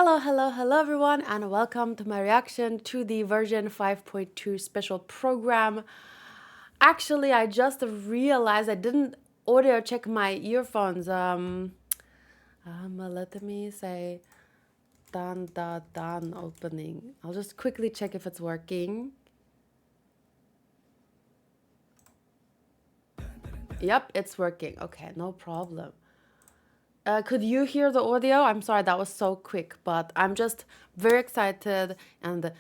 Hello everyone, and welcome to my reaction to the version 5.2 special program. Actually, I just realized I didn't audio check my earphones. Let me say done opening. I'll just quickly check if it's working. Yep, it's working. Okay, no problem. Could you hear the audio? I'm sorry, that was so quick, but I'm just very excited. And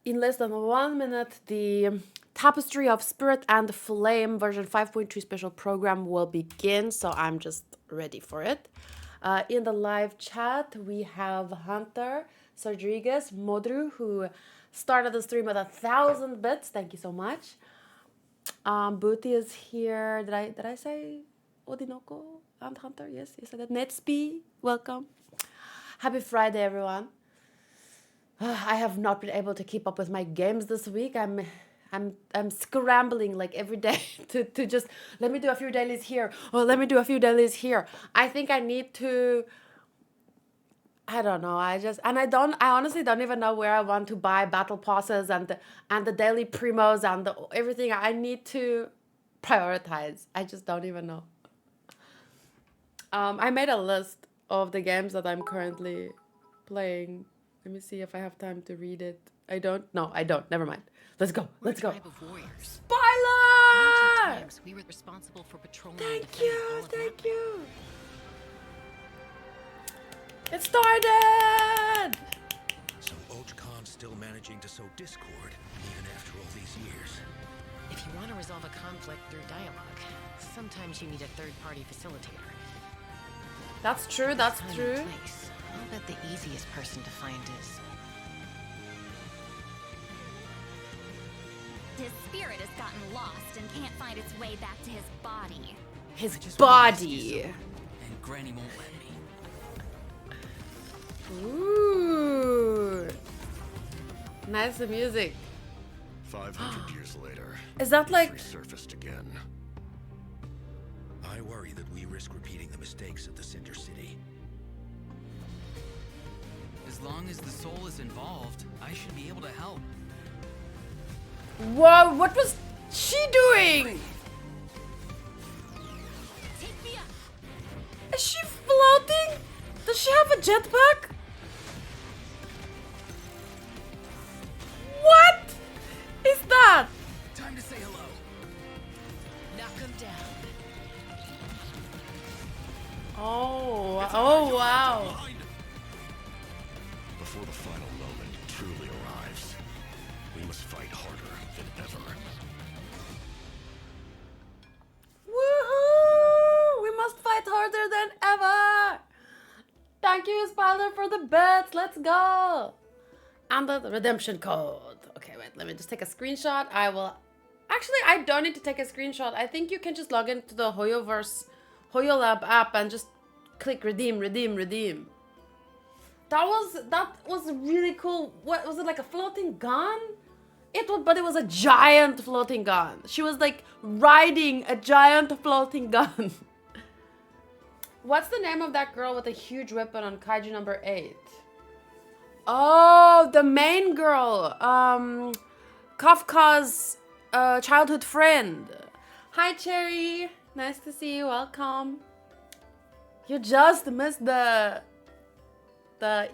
in less than 1 minute, the Tapestry of Spirit and Flame version 5.2 special program will begin, so I'm just ready for it. In the live chat, we have Hunter, Rodriguez, Modru, who started the stream with 1,000 bits. Thank you so much. Booty is here. Did I say Odinoko and Hunter? Yes, I did. Netsby, welcome. Happy Friday, everyone. I have not been able to keep up with my games this week. I'm scrambling like every day to just let me do a few dailies here. Oh, let me do a few dailies here. I think I need to. I don't know. I honestly don't even know where I want to buy battle passes and the daily primos and everything. I need to prioritize. I just don't even know. I made a list of the games that I'm currently playing. Let me see if I have time to read it. I don't. No, I don't. Never mind. Let's go. Let's go. Spoiler! We were responsible for patrolling. Thank you. It started! So Archon's still managing to sow discord, even after all these years. If you want to resolve a conflict through dialogue, sometimes you need a third-party facilitator. That's true, that's Time and true. place. I'll bet the easiest person to find is... His spirit has gotten lost and can't find its way back to his body. His body. And Granny won't let me. Ooh. Nice music. 500 years later, Is that like... resurfaced again. I worry that we risk repeating the mistakes of the Cinder City. As long as the soul is involved, I should be able to help. Whoa, what was she doing? Take me up! Is she floating? Does she have a jetpack? What is that? Time to say hello. Knock him down. Oh wow. Before the final moment truly arrives, we must fight harder than ever. Woohoo! We must fight harder than ever! Thank you, Spider, for the bets. Let's go! And the redemption code. Okay, wait, let me just take a screenshot. Actually, I don't need to take a screenshot. I think you can just log into the HoYoLab app and just click redeem. That was really cool. What was it, like a floating gun? But it was a giant floating gun. She was like riding a giant floating gun. What's the name of that girl with a huge weapon on Kaiju number 8? Oh, the main girl. Kafka's childhood friend. Hi, Cherry. Nice to see you. Welcome. You just missed the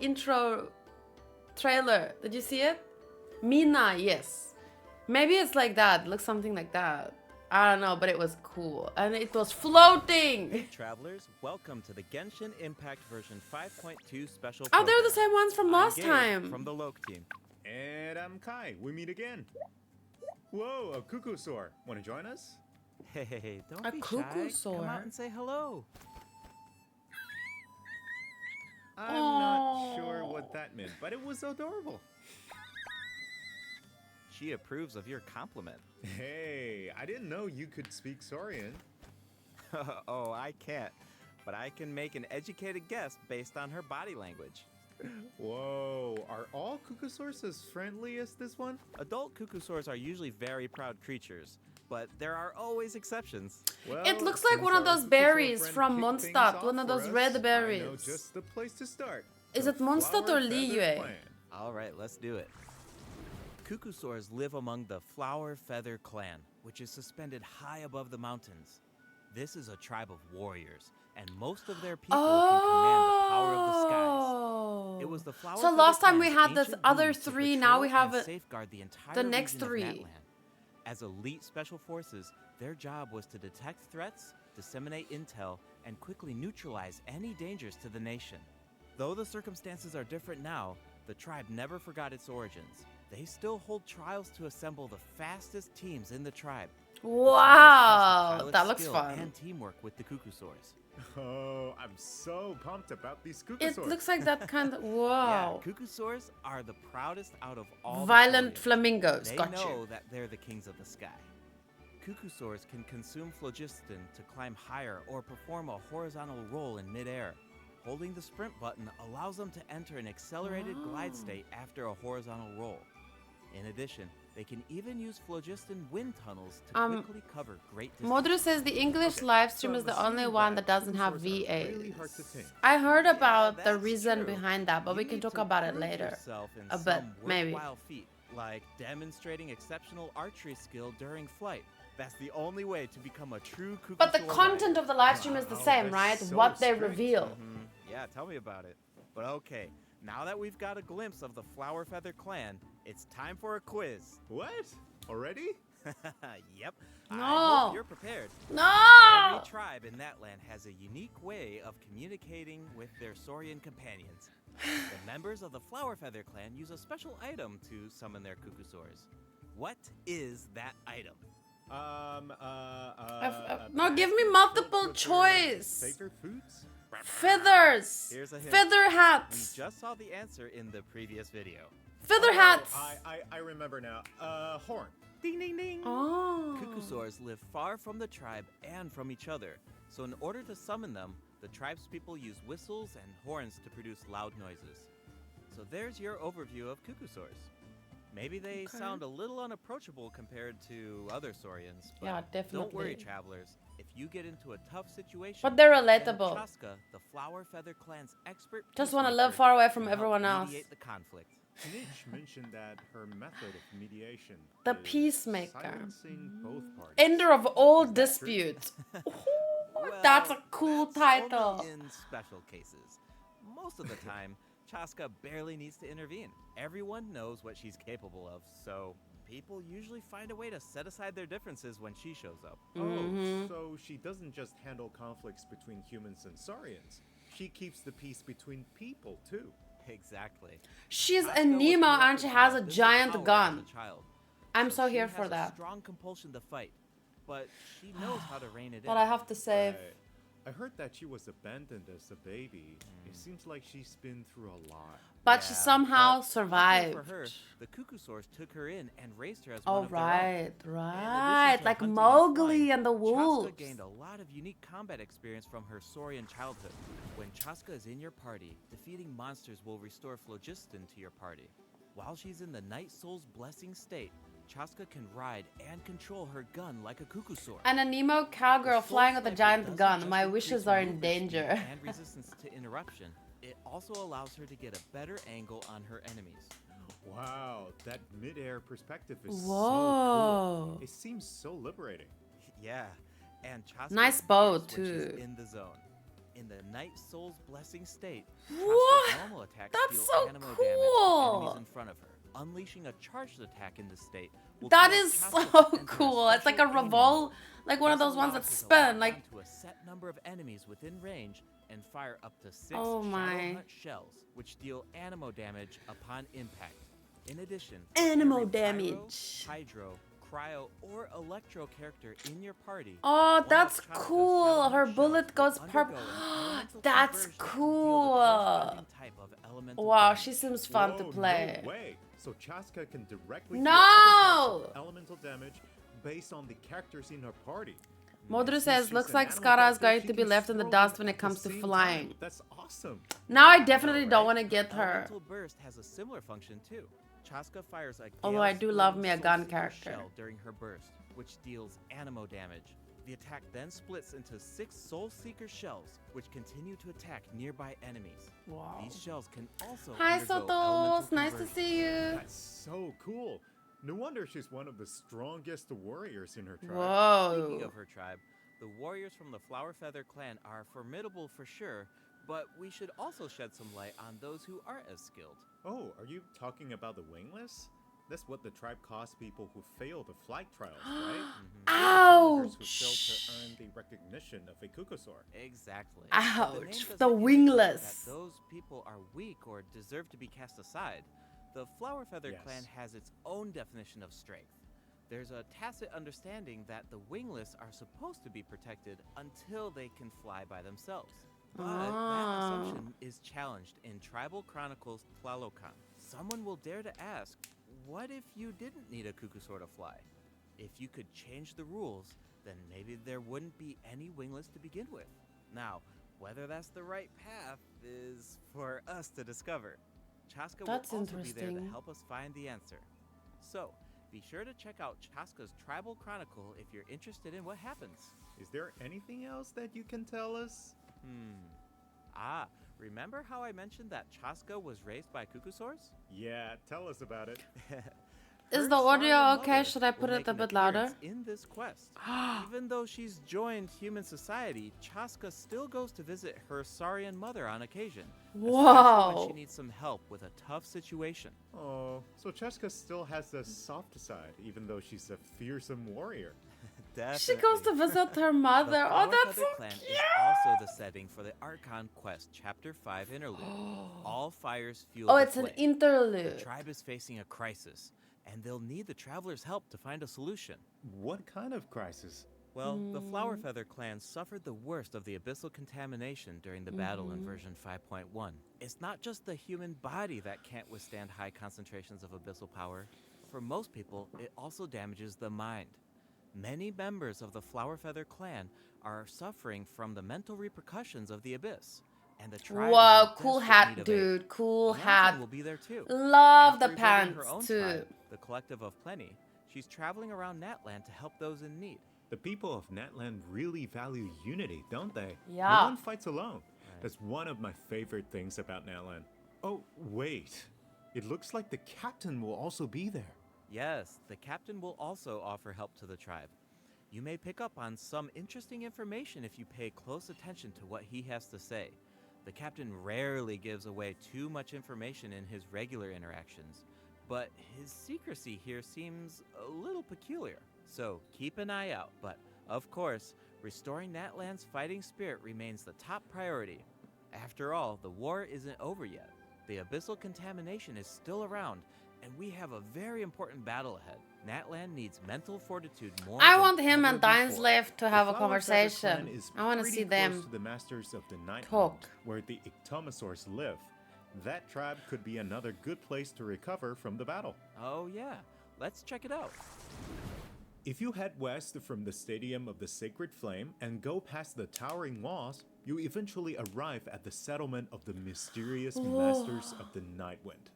intro trailer. Did you see it? Mina, yes. Maybe it's like that. It looks something like that. I don't know, but it was cool. And it was floating. Travelers, welcome to the Genshin Impact version 5.2 special Oh, they're the program. same ones from last I'm Gabe time. From the Loke team. And I'm Kai. We meet again. Whoa, a cuckoo soar. Want to join us? Hey, don't A be cuckoo shy. soar. Come out and say hello. I'm not sure what that meant, but it was adorable. She approves of your compliment. Hey, I didn't know you could speak Saurian. Oh, I can't. But I can make an educated guess based on her body language. Whoa, are all cuckoosaurs as friendly as this one? Adult cuckoosaurs are usually very proud creatures, but there are always exceptions. Well, It looks like since one of our those cuckoosaur berries friend from kicked things Mondstadt, off one of for those us, red I know berries. just the place to start. Is the it Mondstadt or Flower Feather Liyue? Clan. All right, let's do it. Cuckoosaurs live among the Flower Feather Clan, which is suspended high above the mountains. This is a tribe of warriors, and most of their people can command the power of the skies. It was the Flower So Feather last time we Clan's had this ancient other duty to 3, now we patrol have and safeguard the entire the next region of 3. Natlan. As elite special forces, their job was to detect threats, disseminate intel, and quickly neutralize any dangers to the nation. Though the circumstances are different now, the tribe never forgot its origins. They still hold trials to assemble the fastest teams in the tribe. Wow, that looks skill fun. And teamwork with the Cuckoosaurs. Oh, I'm so pumped about these Cuckoosaurs. It looks like that kind of Yeah, wow. Cuckoosaurs are the proudest out of all Violent the Saurians. flamingos. They Got know you. that they're the kings of the sky. Cuckoosaurs can consume phlogiston to climb higher or perform a horizontal roll in midair. Holding the sprint button allows them to enter an accelerated glide state after a horizontal roll. In addition, they can even use phlogiston wind tunnels to quickly cover great distances. Modru says the English live stream so is I'm the only assuming one that that doesn't have Cuckoosaurs are really hard to VAs. tame. I heard about the that's reason true. behind that, but You we can need talk to about it prove later. yourself in A bit, some maybe. worthwhile feat, like demonstrating exceptional archery skill during flight. That's the only way to become a true Cuckoosaur But the rider. content of the live stream is the Wow, same, that's right? so What they strict. reveal. Yeah, tell me about it. But okay, now that we've got a glimpse of the Flower Feather Clan, it's time for a quiz. What? Already? Yep. I No. hope you're prepared. No! Every tribe in that land has a unique way of communicating with their Saurian companions. The members of the Flower Feather Clan use a special item to summon their Cuckoosaurs. What is that item? No, give me multiple choice. Favorite foods? Feathers. Here's a hint. Feather We hats. just saw the answer in the previous video. Feather hats. I remember now. Horn. Ding ding ding! Oh. Cuckoosaurs live far from the tribe and from each other, so in order to summon them, the tribe's people use whistles and horns to produce loud noises. So there's your overview of Cuckoosaurs. Maybe they Okay. sound a little unapproachable compared to other Saurians, but Yeah, don't worry, definitely. travelers. If you get into a tough situation, But they're then relatable. Chaska, the Flower Feather Clan's expert Just wanna peacemaker, live far away from can help everyone else. mediate the conflict. Mitch mentioned that her method of mediation The is peacemaker. silencing both parties. Ender of all Is that true? disputes. Well, That's a cool that's title. only in special cases. Most of the time, Chaska barely needs to intervene. Everyone knows what she's capable of, so people usually find a way to set aside their differences when she shows up. Mm-hmm. Oh, so she doesn't just handle conflicts between humans and Saurians. She keeps the peace between people too. Exactly. She's Chaska a was Nemo corrupted and she by has a abyssal giant power as gun. a child, I'm so she here has for a that. strong compulsion to fight, but she knows how to rein it in. But I have to say, I heard that she was abandoned as a baby. It seems like she's been through a lot. but she Yeah, somehow but survived. luckily for her, the Cuckoosaurs took her in and raised her as Oh, one of their own. right, In right. addition to Like hunting Mowgli flying, and the wolves. Chaska gained a lot of unique combat experience from her Saurian childhood. When Chaska is in your party, defeating monsters will restore phlogiston to your party. While she's in the Night Soul's blessing state, Chaska can ride and control her gun like a Cuckoosaur. And a Nemo The cowgirl Soul flying with a Sniper giant doesn't gun. just My increase wishes are in movement speed danger. and resistance to interruption. It also allows her to get a better angle on her enemies. Wow, that mid-air perspective is so Whoa. cool. It seems so liberating. Yeah, and Chaska Nice bow, fears when she's too. in the zone. In the Night Soul's blessing state, What? Chaska's normal attacks That's deal so animo damage cool. to enemies in front of her. Unleashing a charged attack in this state will That cause is Chaska so to enter a cool. It's like a special aim revol, mode. like one of This those ones that allows her to spin. lock Like, onto a set number of enemies within range and fire up to 6 Oh my. Shadowhunt shells, which deal animo damage upon impact. In addition, Animo every pyro, damage. hydro, cryo, or electro character in your party. oh, one of that's Chaska's cool. Shadowhunt Her shells bullet will goes undergo purple. an elemental That's conversion to deal the cool. corresponding type of elemental Wow, damage. she seems fun to Whoa, play. No way. So Chaska can directly No! deal other types of elemental damage based on the characters in her party. Modru Since says, she's looks an like animal Skara is doctor, going she to be can left in the throw dust them when at it comes the to same flying. time. That's awesome. Now I definitely don't Right? want to get her. Elemental burst has a similar function too. Chaska fires a Although I do love Gale me a Soul gun Seeker character. shell during her burst, which deals animo damage. The attack then splits into 6 Soul Seeker shells, which continue to attack nearby enemies. Wow. These shells can also Hi, undergo Sotos. elemental Nice to conversion. see you. That's so cool. No wonder she's one of the strongest warriors in her tribe. Speaking Whoa. of her tribe, the warriors from the Flower Feather clan are formidable for sure, but we should also shed some light on those who aren't as skilled. Oh, are you talking about the wingless? That's what the tribe calls people who fail the flight trials, right? Challengers who fail to earn the recognition of a Kukusaur. Exactly. Ouch, The name doesn't the indicate wingless. That those people are weak or deserve to be cast aside. The Flower Feather Yes. clan has its own definition of strength. There's a tacit understanding that the wingless are supposed to be protected until they can fly by themselves. But that assumption is challenged in Tribal Chronicles Tlalocan. Someone will dare to ask, what if you didn't need a Kukusaur to fly? If you could change the rules, then maybe there wouldn't be any wingless to begin with. Now, whether that's the right path is for us to discover. Chaska That's will also be there to interesting. help us find the answer. So, be sure to check out Chaska's Tribal Chronicle if you're interested in what happens. Is there anything else that you can tell us? Remember how I mentioned that Chaska was raised by Kukusaurs? Yeah, tell us about it. Is Her the audio Saurian okay? mother Should I put will it make a an bit louder? appearance in this quest. Even though she's joined human society, Chaska still goes to visit her Saurian mother on occasion. Especially when Wow. she needs some help with a tough situation. Oh, so Cheska still has a soft side, even though she's a fearsome warrior. She goes to visit her mother. The Oh, Flower that's Feather so Clan cute. is also the setting for the Archon quest, Chapter 5 interlude. All fires fuel Oh, the it's an flame. interlude. The tribe is facing a crisis, and they'll need the travelers' help to find a solution. What kind of crisis? Well, the Flower Feather clan suffered the worst of the abyssal contamination during the battle in version 5.1. It's not just the human body that can't withstand high concentrations of abyssal power. For most people, it also damages the mind. Many members of the Flower Feather clan are suffering from the mental repercussions of the abyss, and the tribe is Whoa, in cool desperate hat, need of aid. dude. Cool Archon hat. will be there too. Love After the rebuilding her pants own too. tribe, the Collective of Plenty, she's traveling around Natland to help those in need. The people of Natland really value unity, don't they? Yeah. No one fights alone. That's one of my favorite things about Natland. Oh, wait. It looks like the captain will also be there. Yes, the captain will also offer help to the tribe. You may pick up on some interesting information if you pay close attention to what he has to say. The captain rarely gives away too much information in his regular interactions, but his secrecy here seems a little peculiar. So keep an eye out, but of course, restoring Natland's fighting spirit remains the top priority. After all, the war isn't over yet. The abyssal contamination is still around, and we have a very important battle ahead. Natland needs mental fortitude more I than want him ever and Dines before. Left to have a The Flower Feather conversation. clan is I want to pretty see close them to the Masters of the Night talk. Mound, where the Ictomosaurs live. That tribe could be another good place to recover from the battle. Oh yeah, let's check it out. If you head west from the Stadium of the Sacred Flame and go past the towering walls, you eventually arrive at the settlement of the mysterious Masters of the Nightwind.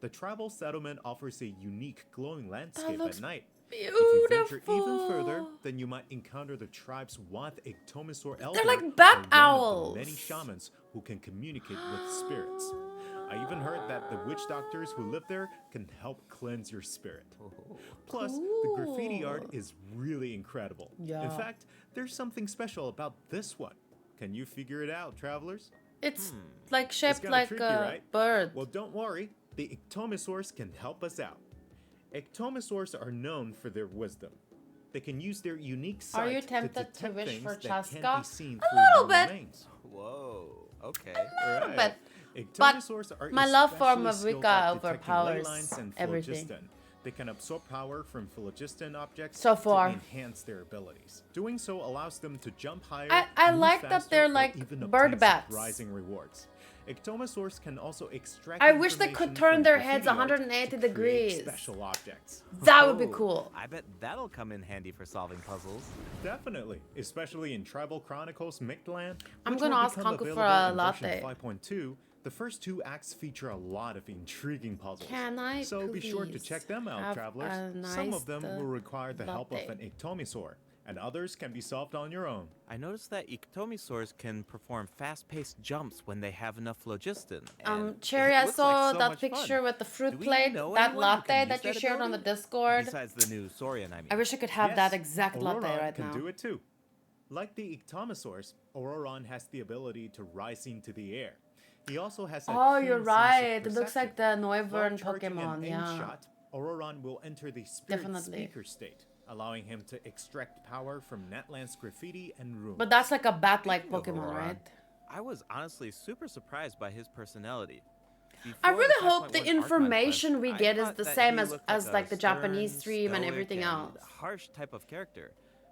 The tribal settlement offers a unique glowing landscape looks at night. beautiful. If you venture even further, then you might encounter the tribe's Wath Ictomosaur Elder, like bat or one owls. of the many shamans who can communicate with spirits. I even heard that the witch doctors who live there can help cleanse your spirit. Plus, the graffiti art Cool. is really incredible. Yeah. In fact, there's something special about this one. Can you figure it out, travelers? It's like shaped kinda like tricky, a right? bird. Well, don't worry. The Ictomosaurs can help us out. Ictomosaurs are known for their wisdom. They can use their unique sight Are you to tempted to detect wish things for that can't Chaska? be seen A through little normal bit. lanes. Whoa, okay. little Right. bit. Ictomosaurs are my love for especially skilled Mavrika at detecting overpowers ley lines and everything. phlogiston. They can absorb power from phlogiston objects So far. to enhance their abilities. Doing so allows them to jump higher, I move like that faster, they're or like even bird obtain bats. surprising rewards. Ictomosaurs can also extract I wish they could information turn from their heads graffiti art 180 to create degrees. special objects. That would be Whoa, cool. I bet that'll come in handy for solving puzzles. Definitely, especially in Tribal Chronicles Mictlan. I'm which gonna will ask become Hanku for available a in latte. version 5.2. The first 2 acts feature a lot of intriguing puzzles. Can I So be sure to please check them out, have travelers. a Some nice, of them will require the help of latte? an Ictomosaur, and others can be solved on your own. I noticed that Iktomisaurs can perform fast-paced jumps when they have enough phlogiston. and Cherry, it I looks saw like so that much fun. picture with the Do fruit we plate, know that anyone who latte can that use you shared on the ability? Discord. Besides the new Saurian, I mean. I wish I could have that Yes, exact latte Ororon right can now. do it too. Like the Iktomisaurs, Ororon has the ability to rise into the air. He also has a Oh, keen you're sense of right. It looks perception. like the While Noivern charging an Pokemon, aim yeah. shot, Ororon will enter the spirit Definitely. speaker state, allowing him to extract power from Natlan's graffiti and runes. But that's like a bat-like Speaking of Pokemon, Ororon, right? I was honestly super surprised by his personality. I Before really the hope the 5.1 Archon information quest, we I get is thought the that same he as looked as like like a the Japanese stern, stream and stoic, everything else. harsh type of character.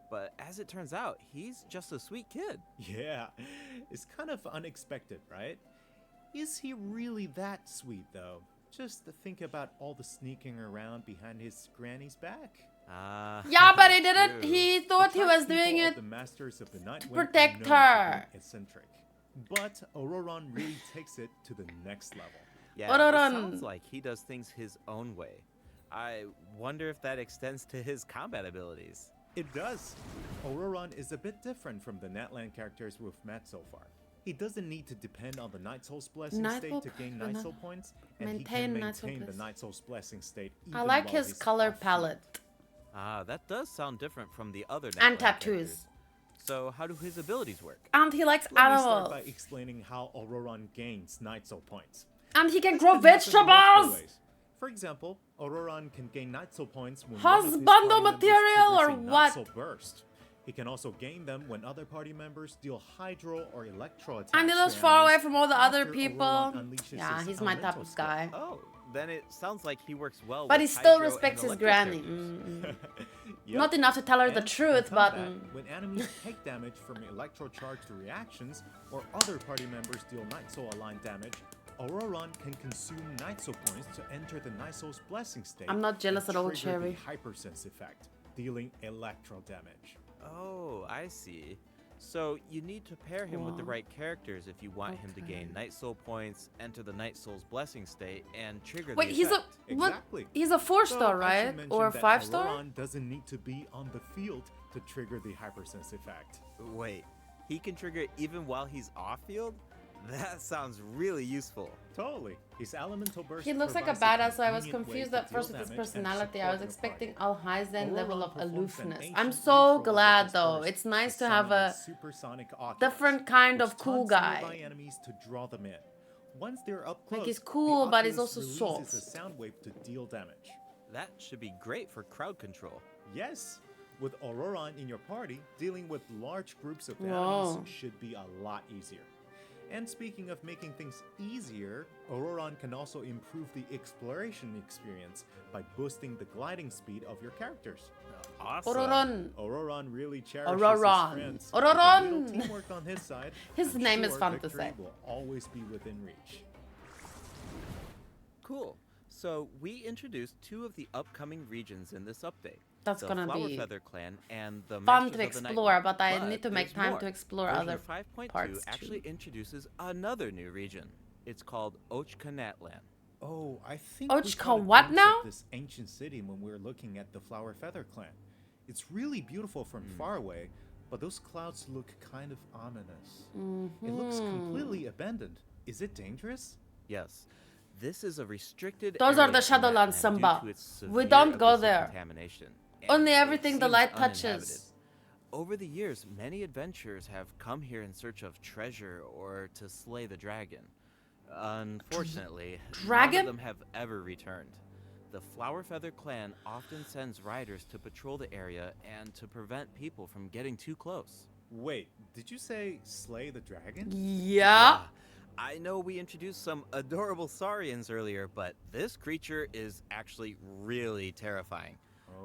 But as it turns out, he's just a sweet kid. Yeah, it's kind of unexpected, right? Is he really that sweet, though? Just to think about all the sneaking around behind his granny's back. Yeah, but he didn't. true. He The thought he was tribespeople doing of it. the Masters of the Night to Wind are protect known for her. being eccentric. But Ororon really takes it to the next level. Yeah, Ororon. it sounds like he does things his own way. I wonder if that extends to his combat abilities. It does. Ororon is a bit different from the Natlan characters we've met so far. He doesn't need to depend on the Night Soul's Blessing Night state Soul- to gain no, Night no. Soul points, and he Maintain can Night Soul maintain the Blessing. Night Soul's Blessing state. I even like while his he's color off-field. palette That does sound different from the other and Natlan tattoos. characters. So how do his abilities work? And he likes Let me start animals. by explaining how Ororon gains Night Soul points. And he can This grow can happen in multiple vegetables. ways. For example, Ororon can gain Night Soul points when Husbando one of his party members material or triggers a Night what? Soul burst. He can also gain them when other party members deal Hydro or Electro attacks. And he lives to far away enemies from all the other after people. Ororon unleashes Yeah, his he's my type elemental of skill. guy. Oh, then it sounds like he works well But with he still Hydro and respects his Electro granny. characters. Yup. Not enough to tell her the And in truth, but combat, when enemies take damage from electro-charged reactions, or other party members deal Night Soul aligned damage, Ororon can consume Night Soul points to enter the Night Soul's Blessing state. I'm not jealous and at all, trigger Cherry. the Hypersense effect, dealing electro damage. Oh, I see. So you need to pair him with the Wow. right characters if you want him to gain Okay. Night Soul points, enter the Night Soul's Blessing state, and trigger wait, the he's a effect. what? Exactly. He's a 4-star, So, I should right? mention Or a that 5-star? Ororon doesn't need to be on the field to trigger the Hypersense effect. Wait, he can trigger it even while he's off-field? That sounds really useful. Totally. His elemental burst He looks like a provides badass, so I was convenient way confused to at first deal with his damage and personality. I support was your expecting party. Alhaizen level Ororon of performs an aloofness. ancient I'm neutral so with glad his though. burst It's nice to to have summon a supersonic oculus, different kind which of cool taunts nearby guy. enemies to draw them in. Once they're up close, Like, he's the cool, but he's oculus also releases soft. a sound wave to deal damage. That should be great for crowd control. Yes, with Ororon in your party, dealing with large groups of Whoa. enemies should be a lot easier. And speaking of making things easier, Ororon can also improve the exploration experience by boosting the gliding speed of your characters. Awesome. Ororon. Ororon really cherishes Ororon. his friends. Ororon. With a little teamwork on his side, His I'm name is sure fun to victory say. will always be within reach. Cool. So we introduced two of the upcoming regions in this update. That's the gonna Flower be Feather Clan and the fun Masters to of the Night explore, Wind. but I need to make there's time more. to explore Version other 5.2 parts actually too. introduces another new region. It's called O-canatlan. Oh, I think we Ochka caught a what glimpse now? of this ancient city when we were looking at the Flower Feather Clan. It's really beautiful from far away, but those clouds look kind of ominous. It looks completely abandoned. Is it dangerous? Yes. This is a restricted Those are area the in Shadowlands, Natlan due Samba. to its We severe don't go abyssal there. contamination, and Only it everything the seems light uninhabited. touches. Over the years, many adventurers have come here in search of treasure or to slay the dragon. Unfortunately, none Dragon? of them have ever returned. The Flower Feather Clan often sends riders to patrol the area and to prevent people from getting too close. Wait, did you say slay the dragon? Yeah. I know we introduced some adorable saurians earlier, but this creature is actually really terrifying.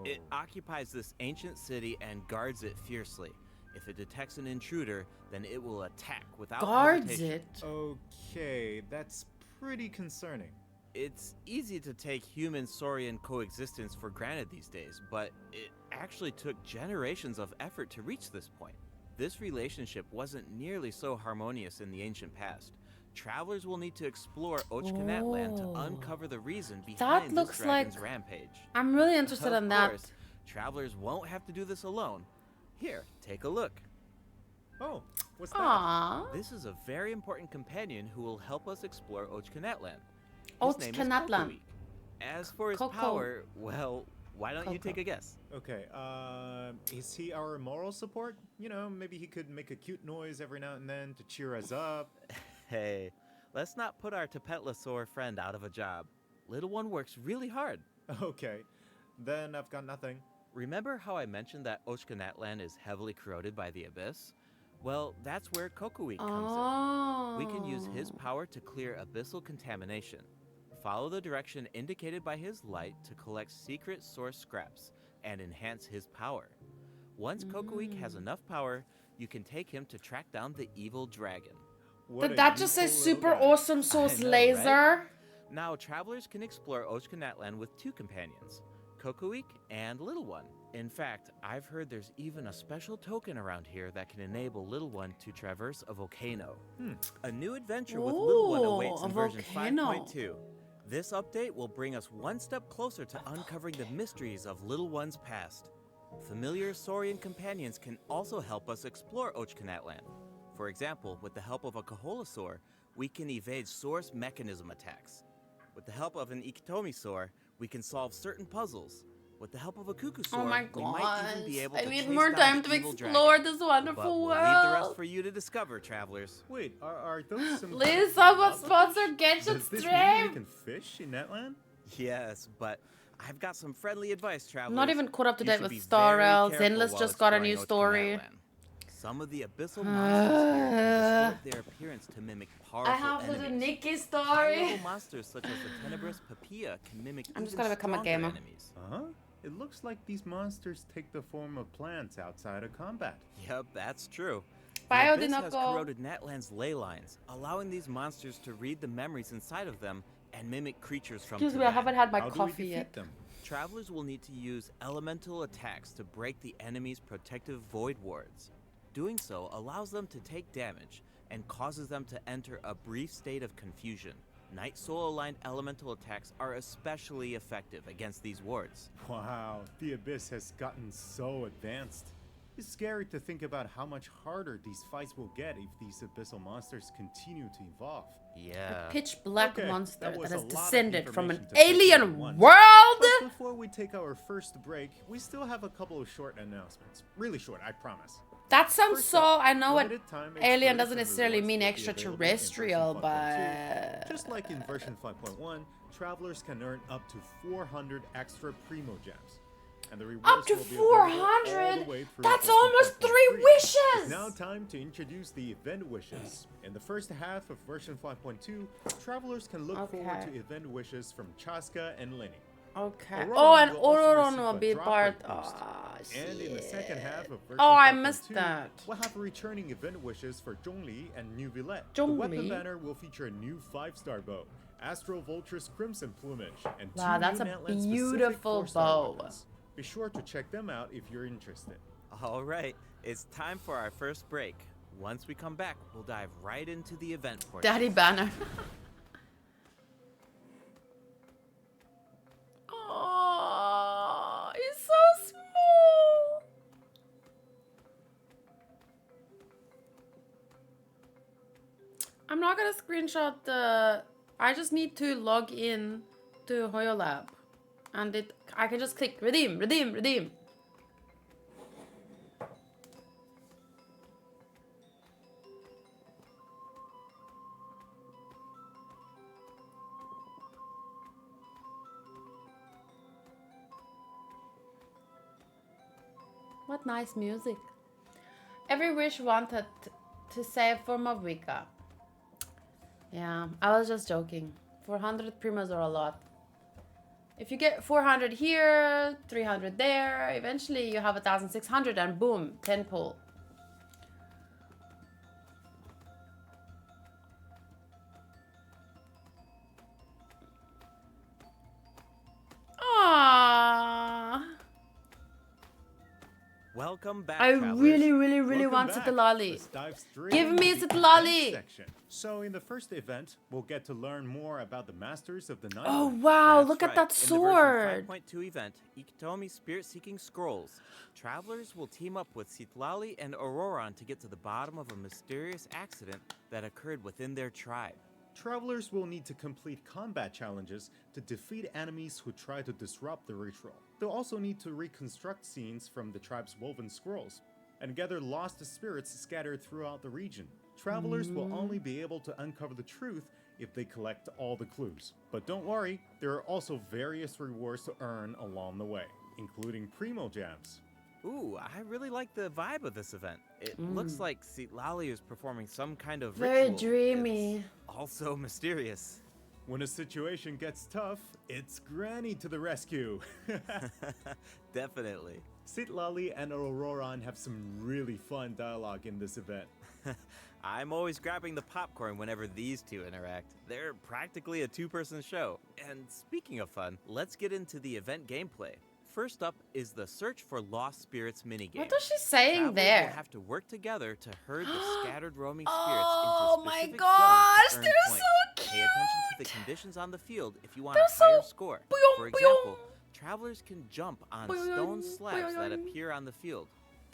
It Oh. occupies this ancient city and guards it fiercely. If it detects an intruder, then it will attack without Guards hesitation. it. Okay, that's pretty concerning. It's easy to take human-saurian coexistence for granted these days, but it actually took generations of effort to reach this point. This relationship wasn't nearly so harmonious in the ancient past. Travelers will need to explore O-canatlan to Oh. uncover the reason behind this looks dragon's like- rampage. I'm really interested Of in that. course, travelers won't have to do this alone. Here, take a look. Oh, what's that? Aww. This is a very important companion who will help us explore O-canatlan. His name is O-canatlan. Kokoweek. As for his Coco. power, well, why don't you Coco. take a guess? Okay, is he our moral support? You know, maybe he could make a cute noise every now and then to cheer us up. Hey, let's not put our Tapestry friend out of a job. Little one works really hard. Okay, then I've got nothing. Remember how I mentioned that O-canatlan is heavily corroded by the abyss? Well, that's where Kokoweek comes in. Oh. We can use his power to clear abyssal contamination. Follow the direction indicated by his light to collect secret source scraps and enhance his power. Once Kokoweek has enough power, you can take him to track down the evil dragon. What Did a that just say useful little super guy. awesome source I know, laser? right? Now, travelers can explore O-canatlan with two companions, Kokoweek and Little One. In fact, I've heard there's even a special token around here that can enable Little One to traverse a volcano. A new adventure with Little One awaits Ooh, in a version volcano. 5.2. This update will bring us one step closer to uncovering the mysteries of Little One's past. Familiar Saurian companions can also help us explore O-canatlan. For example, with the help of a Kaholasaur, we can evade source mechanism attacks. With the help of an Ikitomisaur, we can solve certain puzzles. With the help of a Cuckoosaur, Oh my we might even be gosh. able I to need chase more down time the to evil explore dragon. this But wonderful we'll leave the rest world. for you to discover, travelers. Wait, are those some... Please, someone lava sponsor fish? Genshin Does this mean we stream. can fish in Netland? Yes, but I've got some friendly advice, travelers. Not even caught up to You date should with be Star very Rail. careful Zenless while just got a exploring new story. O-canatlan. Some of the abyssal monsters here can distort their appearance to mimic powerful I have to do enemies. Nikki High-level story. monsters such as the tenebrous Papilla can mimic I'm just even gonna become a stronger gamer. enemies. Uh-huh. It looks like these monsters take the form of plants outside of combat. Yep, that's true. Bio The abyss has Dinoko. corroded Natlan's ley lines, allowing these monsters to read the memories inside of them and mimic creatures from Excuse me, I Tibet. haven't had my How do we coffee defeat yet. them? Travelers will need to use elemental attacks to break the enemy's protective void wards. Doing so allows them to take damage and causes them to enter a brief state of confusion. Night Soul aligned elemental attacks are especially effective against these wards. Wow, the Abyss has gotten so advanced. It's scary to think about how much harder these fights will get if these abyssal monsters continue to evolve. Yeah. Pitch black Okay, monster that that was has a lot of descended from an information to take in alien at once. world. But before we take our first break, we still have a couple of short announcements. Really short, I promise. That sounds First so. up, I know what limited time alien exclusive doesn't necessarily rewards mean will be available in extraterrestrial, version 5.2. but Just like in version 5.1, travelers can earn up to 400 extra Primo Gems. And the rewards up to will be available all the 400. way through That's version almost 3 5.3. wishes. It's now time to introduce the event wishes. In the first half of version 5.2, travelers can look forward Okay. to event wishes from Chaska and Lenny. Okay. Ororon Oh, and will also Ororon receive will a be drop part. rate boost. Ah, And in the second shit. half of version Oh, I 5.2, missed that. we'll have returning event wishes for Zhongli and New Villette. The Zhongli? weapon banner will feature a new 5-star bow, Astral Vulture's Crimson Plumage, and Wow, 2 that's new a Natlan-specific beautiful 4-star bow. weapons. Be sure to check them out if you're interested. All right, it's time for our first break. Once we come back, we'll dive right into the event portion. Daddy banner. Oh, he's so small. I'm not gonna screenshot the. I just need to log in to HoYoLab, and I can just click redeem, redeem, redeem. What nice music. Every wish wanted to save for Mavika. Yeah, I was just joking. 400 primas are a lot. If you get 400 here, 300 there, eventually you have 1,600 and boom, 10 pull. Aww. Welcome Welcome back, I travelers. really Welcome want back. Citlali. Let's dive straight Give me into the Citlali. event section. So in the first event, we'll get to learn more about the Masters of the Night. Oh wow, That's look right. at that In the version sword. 5.2 event, Ikitomi Spirit-Seeking Scrolls, travelers will team up with Citlali and Ororon to get to the bottom of a mysterious accident that occurred within their tribe. Travelers will need to complete combat challenges to defeat enemies who try to disrupt the ritual. They'll also need to reconstruct scenes from the tribe's woven scrolls and gather lost spirits scattered throughout the region. Travelers will only be able to uncover the truth if they collect all the clues. But don't worry, there are also various rewards to earn along the way, including Primo Jams. Ooh, I really like the vibe of this event. It looks like Citlali is performing some kind of Very ritual. dreamy. It's also mysterious. When a situation gets tough, it's Granny to the rescue. Definitely. Citlali and Ororon have some really fun dialogue in this event. I'm always grabbing the popcorn whenever these two interact. They're practically a two-person show. And speaking of fun, let's get into the event gameplay. First up is the Search for Lost Spirits minigame. What is she saying Travelers there? will have to work together to herd the scattered roaming spirits Oh into my specific gosh, zones to earn they're points. so Pay attention to the cute. conditions on the field if you want They're a higher so score. boing, For boing. example, travelers can jump on Boing, stone slabs that boing. appear on the field.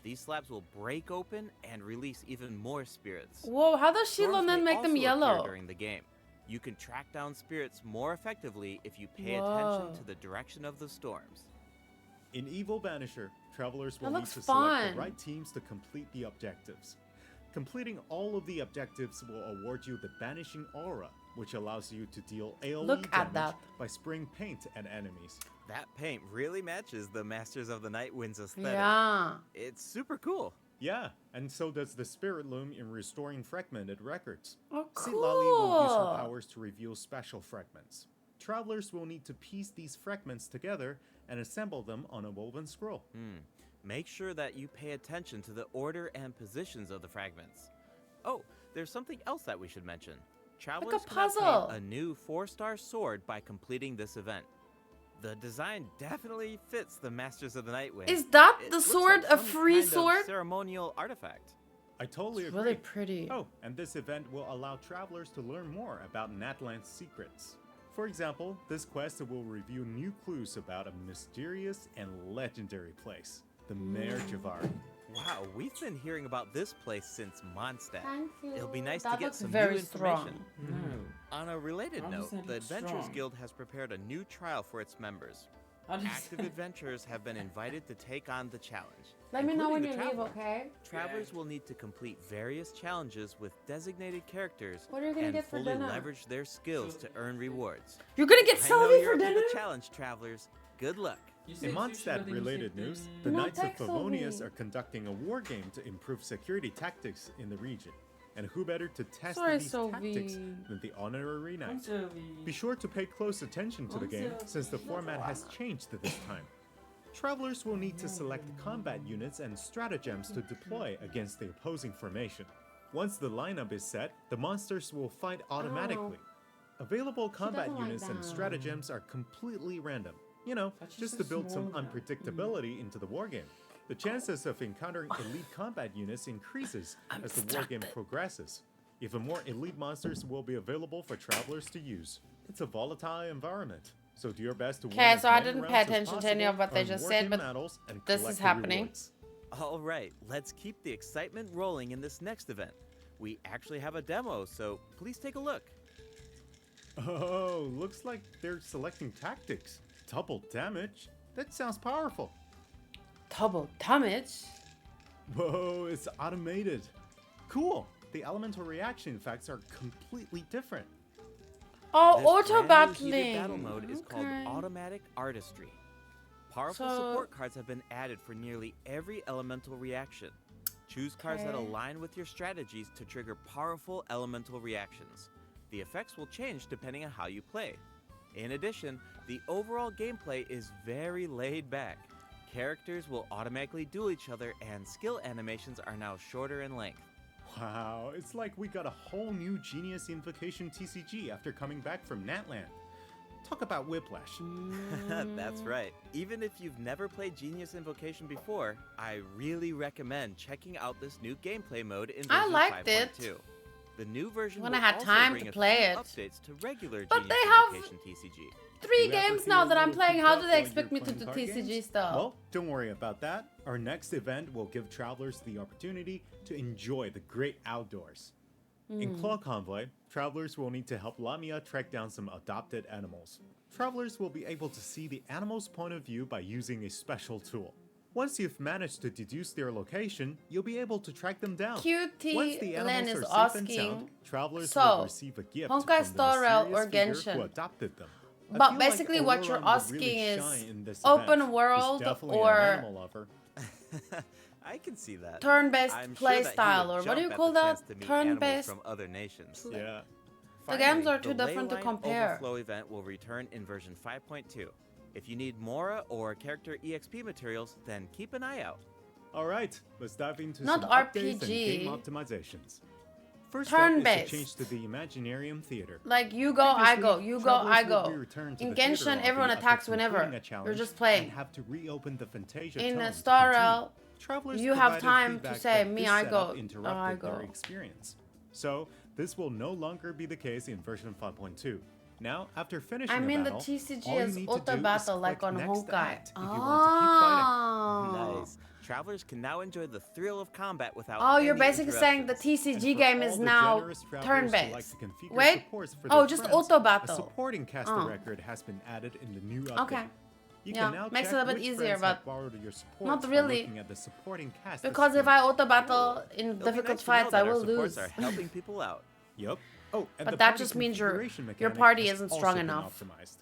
These slabs will break open and release even more spirits. Whoa, how does Storms Shilo then may make them also appear yellow? during the game. You can track down spirits more effectively if you pay Whoa. attention to the direction of the storms. In Evil Banisher, travelers will That need looks to select fun. the right teams to complete the objectives. Completing all of the objectives will award you the Banishing Aura, which allows you to deal AoE Look at damage that. by spraying paint at enemies. That paint really matches the Masters of the Night Wind's aesthetic. Yeah. It's super cool. Yeah, and so does the Spirit Loom in restoring fragmented records. Oh, Citlali will use her cool. powers to reveal special fragments. Travelers will need to piece these fragments together and assemble them on a woven scroll. Make sure that you pay attention to the order and positions of the fragments. Oh, there's something else that we should mention. Travelers can puzzle. obtain a new 4-star sword by completing this event. The design definitely fits the Masters of the Night Wind. Is that It the looks sword like a some free kind of sword? ceremonial artifact. I totally It's agree. really pretty. Oh, and this event will allow travelers to learn more about Natlan's secrets. For example, this quest will reveal new clues about a mysterious and legendary place, the Mare Javari. Wow, we've been hearing about this place since Mondstadt. Thank you. It'll be nice That to get looks some very new information. strong. On a related How does note, that the look Adventurers strong? Guild has prepared a new trial for its members. Active adventurers have been invited to take on the challenge. Let me know when including you the leave, traveler. okay? Travelers will need to complete various challenges with designated characters What are you gonna and get for fully dinner? leverage their skills to earn rewards. You're gonna get I know Salvi you're for up to dinner? the challenge, travelers. Good luck. In Mondstadt-related news, the No, Knights of text Favonius me. are conducting a war game to improve security tactics in the region. And who better to test Sorry, these Sophie. tactics than the honorary knight? Be sure to pay close attention to the game, since the format has changed this time. Travelers will need to select combat units and stratagems to deploy against the opposing formation. Once the lineup is set, the monsters will fight automatically. Available combat doesn't like units and that. stratagems are completely random. You know, That's just just to a build some small one. unpredictability into the wargame. The chances of encountering elite combat units increases as the wargame progresses. Even more elite monsters will be available for travelers to use. It's a volatile environment, so do your best to win Okay, as so I many didn't pay rounds as attention to any of possible, what they earn just wargame said, but medals, and this collect is the happening. rewards. All right, let's keep the excitement rolling in this next event. We actually have a demo, so please take a look. Oh, looks like they're selecting tactics. Double damage? That sounds powerful. Double damage? Whoa, it's automated. Cool. The elemental reaction effects are completely different. Oh, This auto brand new heated battling. battle mode is called Okay. Automatic Artistry. Powerful So- support cards have been added for nearly every elemental reaction. Choose cards that Okay. align with your strategies to trigger powerful elemental reactions. The effects will change depending on how you play. In addition, the overall gameplay is very laid back. Characters will automatically duel each other, and skill animations are now shorter in length. Wow, it's like we got a whole new Genius Invocation TCG after coming back from Natlan. Talk about whiplash. That's right. Even if you've never played Genius Invocation before, I really recommend checking out this new gameplay mode in I version liked it 5.2. The new version when will I had also time bring to a play few it. updates to regular But Genius they have Invocation TCG. 3 You ever games feel now a that I'm little playing. cooped How up do while they you're expect me to playing do card TCG games? stuff? Well, don't worry about that. Our next event will give travelers the opportunity to enjoy the great outdoors. In Claw Convoy, travelers will need to help Lamia track down some adopted animals. Travelers will be able to see the animal's point of view by using a special tool. Once you've managed to deduce their location, you'll be able to track them down. Once the QT Len animals is are safe and sound, asking, travelers so, will receive a gift Honkai from the Star Rail mysterious or figure Genshin? who adopted them. I But feel like basically what you're Ororon will asking really is shine in this open event. world He's definitely or an animal lover. I can see that. turn-based I'm play sure that he style, would or what do you jump at call the that? chance to meet animals Turn-based. from other nations. Yeah. The games Finally, are too the different to Leyline compare. Overflow event will return in version 5.2. If you need Mora or character EXP materials, then keep an eye out. All right, let's dive into Not some updates and RPG. game optimizations. First up is Turn-based. a change to the Imaginarium Theater. Like you go, I go, Previously, you go, I travelers would be go. returned to In the theater Genshin, lobby everyone after attacks completing whenever. a You're challenge just and playing. have to reopen the Fantasia In Tome Star to continue. Rail, Travelers you have provided time to feedback say, that me, this I setup go, interrupted I their go. experience. So this will no longer be the case in version 5.2. Now, after finishing I mean a the battle, TCG all you is need to auto do battle is like click on next Honkai. act if you want to keep fighting. Oh. Nice. Travelers can now enjoy the thrill of combat without Oh, you're any basically saying the interruptions. TCG For game all is the now generous travelers who like turn-based. to configure Wait. supports for Oh, their just friends, auto A battle. supporting caster Oh. record has been added in the new update. Okay. You Yeah, can now makes it check a bit which easier, friends but have borrowed your supports not by really. looking at the supporting cast Because if screen. I auto battle in It'll be difficult nice to know fights, that I our will supports lose. are helping people out. Yup. Oh, and But the that party just means your configuration mechanic party has isn't also strong been enough. optimized.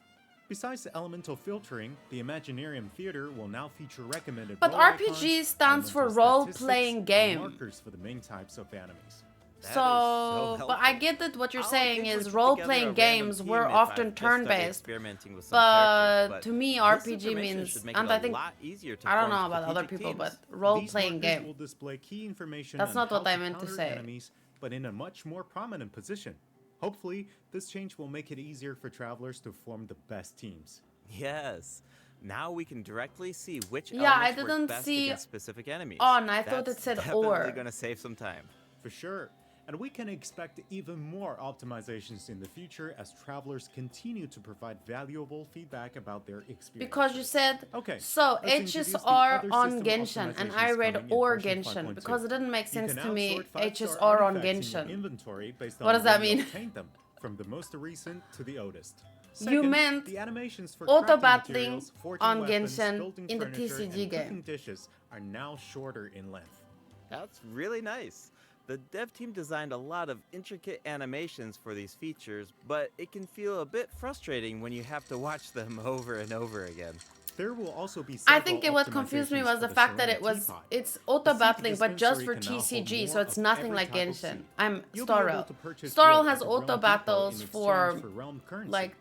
Besides the elemental filtering, the Imaginarium Theater will now feature recommended But role icons, RPG stands for elemental role-playing statistics, game. and markers for the main types of enemies. That is So, but I helpful. get that what you're I'll saying again is put role-playing together a random games team were if often I've just started turn-based. experimenting with some But characters, to me, this RPG information means, should make and it I a think, lot easier to I don't form know about other strategic people, but teams. role-playing These markers game. will display key information That's on not how what I meant to counter say. enemies, but in a much more prominent position. Hopefully, this change will make it easier for travelers to form the best teams. Yes. Now we can directly see which Yeah, I elements work didn't best see against specific enemies. on, I thought it That's said definitely or. gonna save some time. For sure. And we can expect even more optimizations in the future as travelers continue to provide valuable feedback about their experience. Because you said, Okay, so let's introduce the HSR other on system Genshin, and I optimizations read coming in or version Genshin 5.2. because it didn't make You sense can to now me. sort 5-star HSR on artifacts in your Genshin. inventory based What on does that when you mean? obtained them, from the most recent to the oldest. You Second, meant the animations for auto crafting battling materials, forging on weapons, Genshin building in the furniture, TCG and game. cooking dishes are now shorter in length. That's really nice. The dev team designed a lot of intricate animations for these features, but it can feel a bit frustrating when you have to watch them over and over again. There will also be I several think what confused me optimizations was for the fact that ceramic it was, teapot. it's auto The seed battling, but just for dispensary can now hold TCG, so more it's of nothing every like type of Genshin. seed. I'm You'll be able Starrel. to purchase Starrel wood has as a realm auto depot battles in exchange for, for realm currency. like,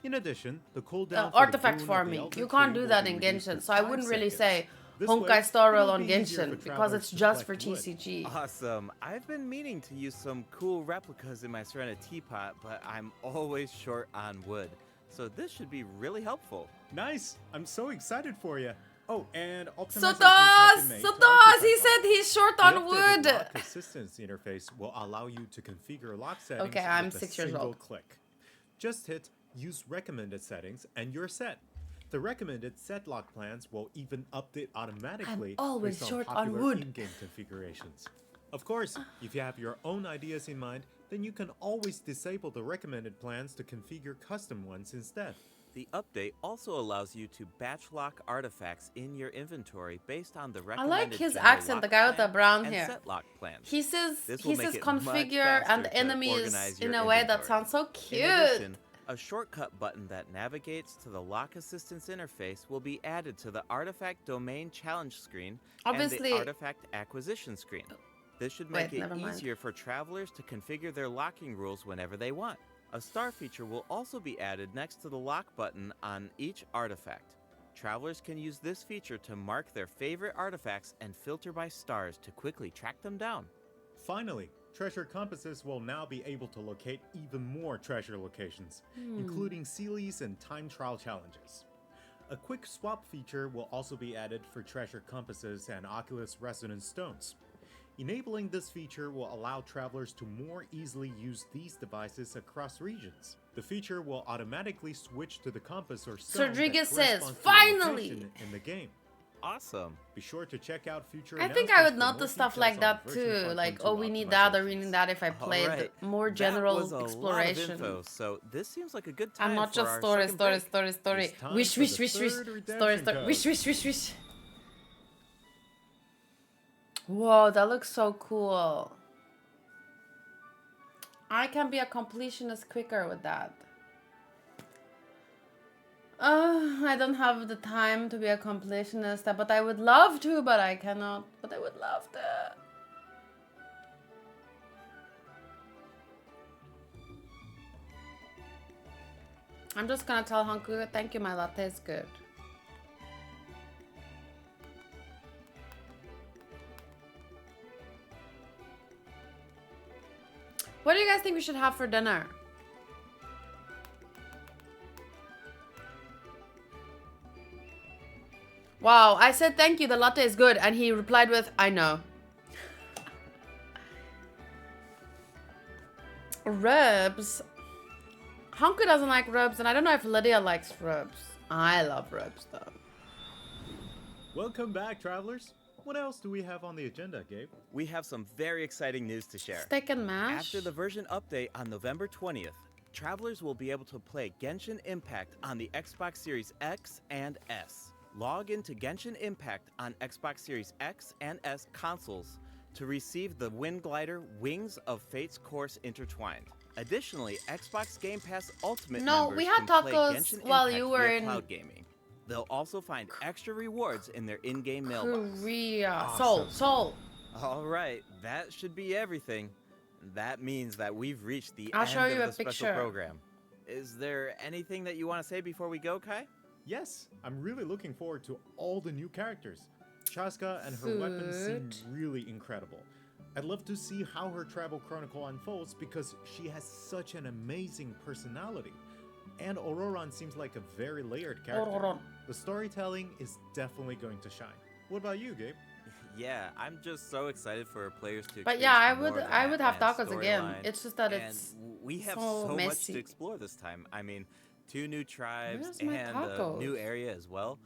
In addition, the cooldown for the artifact boon of the farming. Elder You can't Tree do will that be in reduced Genshin, to so I 5 wouldn't really seconds. say This Honkai way, Star Rail it'll on be easier Genshin for because travelers it's to just for collect wood. TCG. Awesome. I've been meaning to use some cool replicas in my Serena teapot, but I'm always short on wood. So this should be really helpful. Nice! I'm so excited for you. Oh, and So optimizations have does! been made So to does! artifact He lock. said he's short The on updated wood! lock assistance interface will allow you to configure lock settings Okay, I'm with a 6 years single old. click. Just hit Use Recommended Settings and you're set. The recommended set lock plans will even update automatically always based short on on popular wood. in-game configurations. Of course, if you have your own ideas in mind, then you can always disable the recommended plans to configure custom ones instead. The update also allows you to batch lock artifacts in your inventory based on the I recommended like his general accent, the lock guy with the plan brown and hair. set lock plans. He says This will make it much configure faster and the to enemies organize in your a way that inventory. sounds so In cute. addition, a shortcut button that navigates to the lock assistance interface will be added to the artifact domain challenge screen Obviously- and the artifact acquisition screen. This should make Wait, it never mind. easier for travelers to configure their locking rules whenever they want. A star feature will also be added next to the lock button on each artifact. Travelers can use this feature to mark their favorite artifacts and filter by stars to quickly track them down. Finally, Treasure compasses will now be able to locate even more treasure locations, including Sealies and time trial challenges. A quick swap feature will also be added for treasure compasses and Oculus Resonance stones. Enabling this feature will allow travelers to more easily use these devices across regions. The feature will automatically switch to the compass or stone Rodriguez that says, corresponds to the "Finally!" location in the game. Awesome. Be sure to check out future I think I would announcements for more notice stuff like details on that version too. Like, 5.2 oh, we need that or we optimizations. need that if I played Alright, more that general was a exploration. Lot of info, so this seems like a good time I'm not for just our story. second break. It's time Wish, for wish, the wish, wish. third Story, redemption story. code. Wish, wish, wish, wish. Whoa, that looks so cool. I can be a completionist quicker with that. I don't have the time to be a completionist, but I would love to, but I cannot. But I would love to. I'm just gonna tell Hanku, thank you, my latte is good. What do you guys think we should have for dinner? Wow, I said thank you, the latte is good, and he replied with, I know. Ribs? Hanku doesn't like ribs, and I don't know if Lydia likes ribs. I love ribs, though. Welcome back, travelers. What else do we have on the agenda, Gabe? We have some very exciting news to share. Steak and mash? After the version update on November 20th, travelers will be able to play Genshin Impact on the Xbox Series X and S. Log into Genshin Impact on Xbox Series X and S consoles to receive the Wind Glider Wings of Fate's Course Intertwined. Additionally, Xbox Game Pass Ultimate members we had can play tacos Genshin while Impact you were via in cloud gaming. They'll also find extra rewards in their in-game mailbox. Korea. Awesome. Seoul. All right, that should be everything. That means that we've reached the I'll end show you of a the special picture. program. Is there anything that you want to say before we go, Kai? Yes, I'm really looking forward to all the new characters. Chaska and her weapons seem Food. really incredible. I'd love to see how her travel chronicle unfolds because she has such an amazing personality. And Ororon seems like a very layered character. Ororon. The storytelling is definitely going to shine. What about you, Gabe? Yeah, I'm just so excited for players to. But yeah, I experience would more of I the would have Batman tacos again. storyline. It's just that And it's we have so so much messy. to explore this time. I mean, 2 new tribes Where's my and a new tacos? area as well.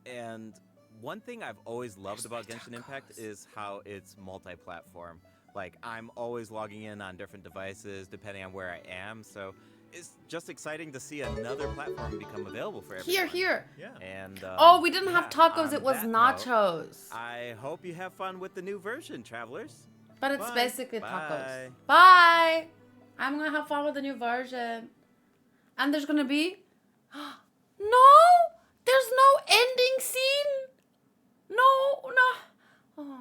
And one thing I've always loved about Genshin Impact is how it's multi-platform. Like, I'm always logging in on different devices depending on where I am. So it's just exciting to see another platform become available for everyone. here. Yeah. And Oh, we didn't have yeah, tacos, on it was that note, nachos. I hope you have fun with the new version, travelers. But it's Bye. basically Bye. tacos. Bye! I'm gonna have fun with the new version. And there's gonna be... No! There's no ending scene! No! Oh.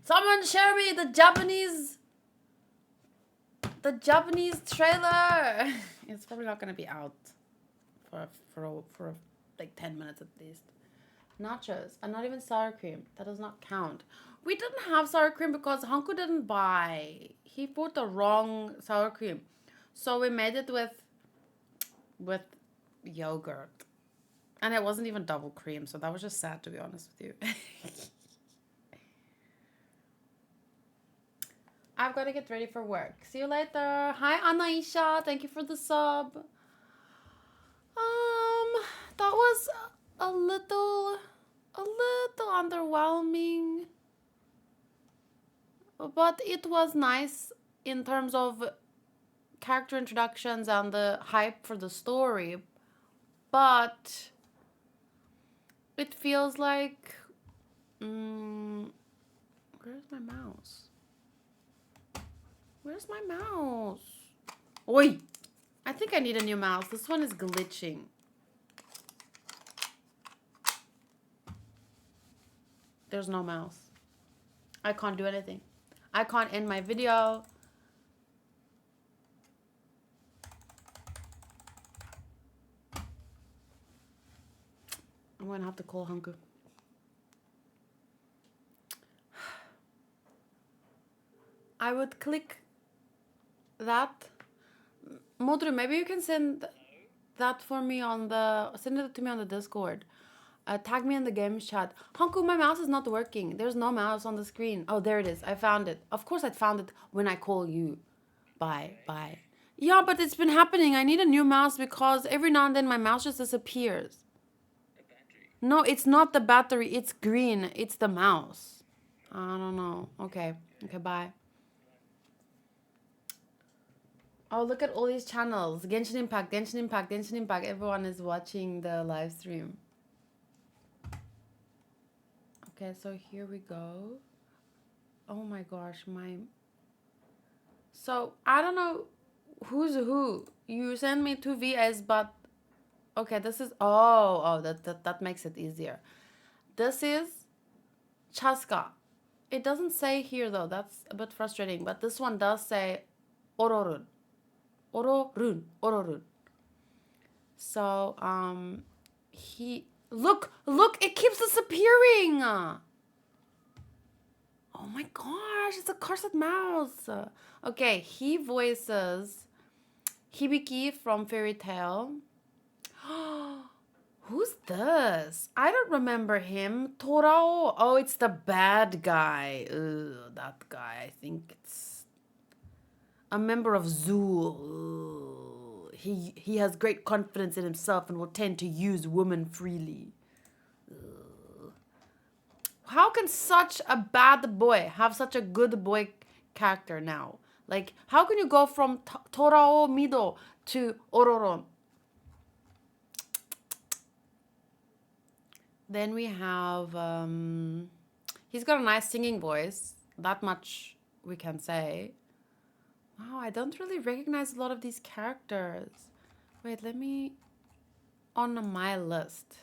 Someone share me the Japanese trailer. It's probably not gonna be out for like 10 minutes at least. Nachos and not even sour cream. That does not count. We didn't have sour cream because Hanku didn't buy. He bought the wrong sour cream, so we made it with yogurt, and it wasn't even double cream. So that was just sad, to be honest with you. I've got to get ready for work. See you later. Hi, Anaisha. Thank you for the sub. That was a little underwhelming, but it was nice in terms of character introductions and the hype for the story. But it feels like, where's my mouse? Where's my mouse? Oi! I think I need a new mouse. This one is glitching. There's no mouse. I can't do anything. I can't end my video. I'm gonna have to call Hanku. I would click that. Modru, maybe you can send that for me on the... Send it to me on the Discord. Tag me in the games chat. Hanku, my mouse is not working. There's no mouse on the screen. Oh, there it is. I found it. Of course I found it when I call you. Bye. Yeah, but it's been happening. I need a new mouse because every now and then my mouse just disappears. No, it's not the battery. It's green. It's the mouse. I don't know. Okay, bye. Oh, look at all these channels. Genshin Impact. Everyone is watching the live stream. Okay, so here we go. Oh my gosh, So, I don't know who's who. You send me 2 VS, but... Okay, this is... Oh, that makes it easier. This is Chaska. It doesn't say here, though. That's a bit frustrating. But this one does say Ororon. Ororon. So, he... Look, it keeps disappearing. Oh my gosh, it's a cursed mouse. Okay, he voices Hibiki from Fairy Tail. Who's this? I don't remember him. Torao. Oh, it's the bad guy. Ugh, that guy. I think it's a member of Zool. He has great confidence in himself and will tend to use women freely. Ugh. How can such a bad boy have such a good boy character now? Like, how can you go from Torao Mido to Ororon? Then we have... he's got a nice singing voice. That much we can say. Wow, I don't really recognize a lot of these characters. Wait, let me... On my list.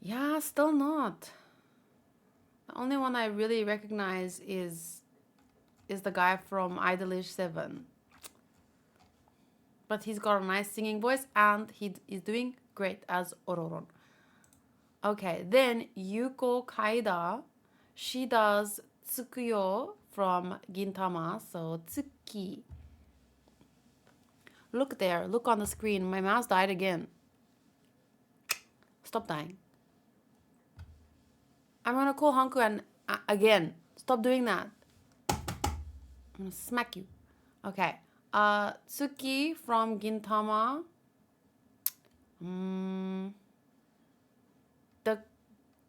Yeah, still not. The only one I really recognize is the guy from Idolish 7. But he's got a nice singing voice and he is doing great as Ororon. Okay, then Yuko Kaida. She does Tsukuyo from Gintama, so Tsuki. Look there, look on the screen. My mouse died again. Stop dying. I'm gonna call Hanku and again. Stop doing that. I'm gonna smack you. Okay. Tsuki from Gintama.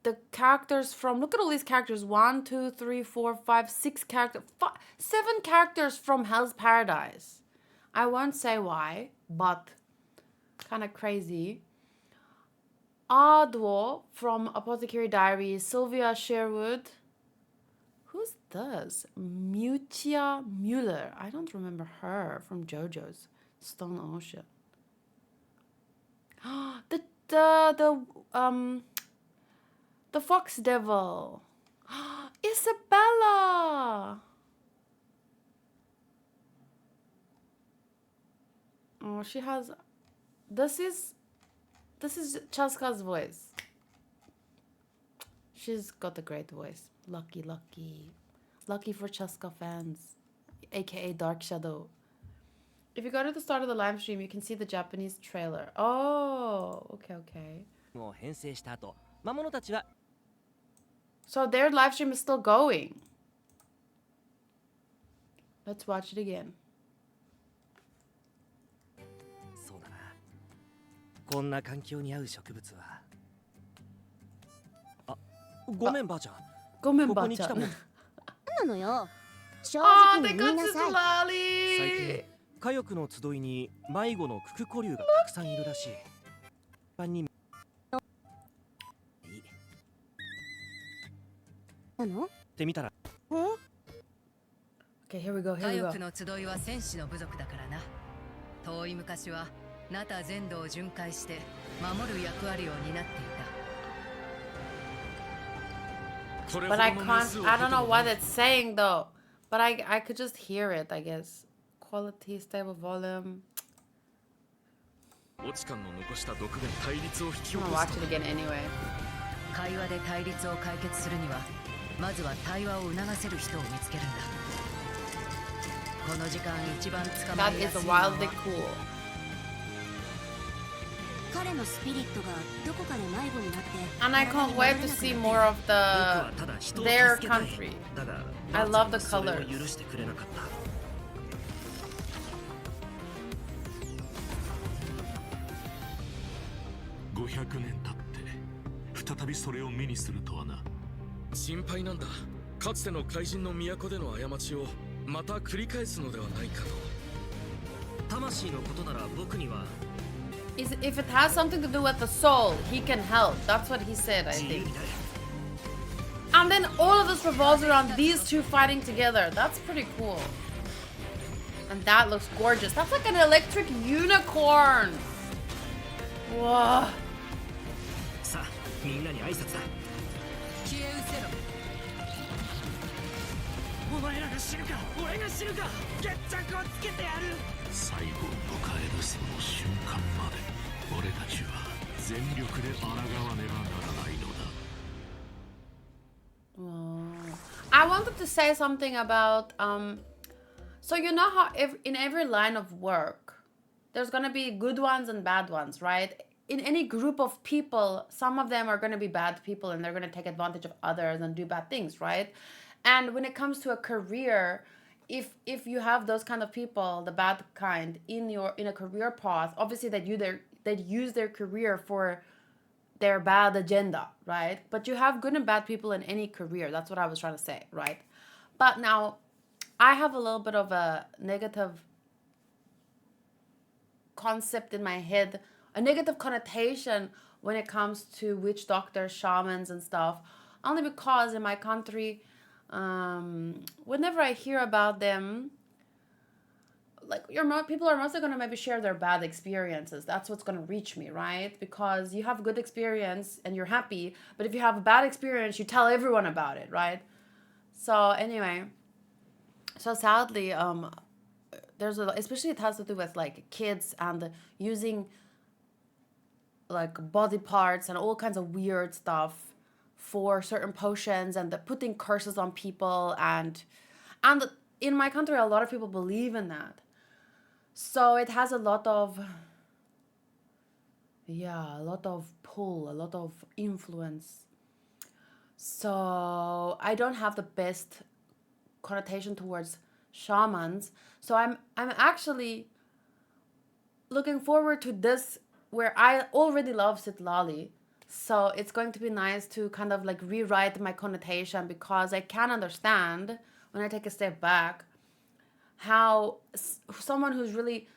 The characters from... Look at all these characters. 1, 2, 3, 4, 5, 6 characters. 7 characters from Hell's Paradise. I won't say why, but kind of crazy. Ardwo from Apothecary Diaries. Sylvia Sherwood. Who's this? Mutia Mueller. I don't remember her from JoJo's Stone Ocean. The Fox Devil. Isabella. Oh, she has... This is Chaska's voice. She's got a great voice. Lucky. Lucky for Chaska fans. AKA Dark Shadow. If you go to the start of the live stream, you can see the Japanese trailer. Oh, okay. So their live stream is still going. Let's watch it again. そうだな。こんな環境に合う植物は。あ、ごめんばあちゃん。ごめんこばあちゃん。こに来たもん。なのよ。正 Oh, 直 they に言い got なさい。 Lali. 最近火翼の集いに迷子のククコリュウがたくさんいるらしい。一般になの？ってみたら。 Okay, here we go. 火翼の集いは戦士の部族だからな。遠い昔はナタ全土を巡回して守る役割を担っていた。 But I can't... I don't know what it's saying though. But I could just hear it, I guess. Quality, stable volume. I'm gonna watch it again anyway. 会話で対立を解決するにはまずは対話を促せる人を見つけるんだ。この時間一番捕ま That えや is すいのは wildly cool. 彼のスピリットがどこかで迷子になって And I can't wait to see more of 僕は the ただ人を their 助けたい country. だが I love the それを colors. 許してくれなかった500年経って再びそれを目にするとはな。心配なんだ。かつての怪人の都での過ちをまた繰り返すのではないかと。魂のことなら僕には If it has something to do with the soul, he can help. That's what he said, I 自由 think. になる And then all of this revolves around these two fighting together. That's pretty cool. And that looks gorgeous. That's like an electric unicorn. Whoa. さあみんなに挨拶だ。消え失せろ。お前らが死ぬか俺が死ぬか決着をつけてやる。最後を迎えるその瞬間まで俺たちは全力で抗わねばならないのだ。I wanted to say something about so you know how in every line of work there's going to be good ones and bad ones, right? In any group of people, some of them are going to be bad people and they're going to take advantage of others and do bad things, right? And when it comes to a career, if you have those kind of people, the bad kind in a career path, obviously they'd use their career for their bad agenda, right? But you have good and bad people in any career. That's what I was trying to say, right? But now I have a little bit of a negative concept in my head, a negative connotation when it comes to witch doctors, shamans and stuff, only because in my country, whenever I hear about them, like people are mostly going to maybe share their bad experiences. That's what's going to reach me, right? Because you have a good experience and you're happy, but if you have a bad experience, you tell everyone about it, right? So anyway, so sadly, especially it has to do with like kids and using like body parts and all kinds of weird stuff for certain potions and putting curses on people, and in my country a lot of people believe in that. So it has a lot of pull, a lot of influence. So I don't have the best connotation towards shamans. So I'm actually looking forward to this, where I already love Sitlali. So it's going to be nice to kind of like rewrite my connotation, because I can understand when I take a step back how someone who's really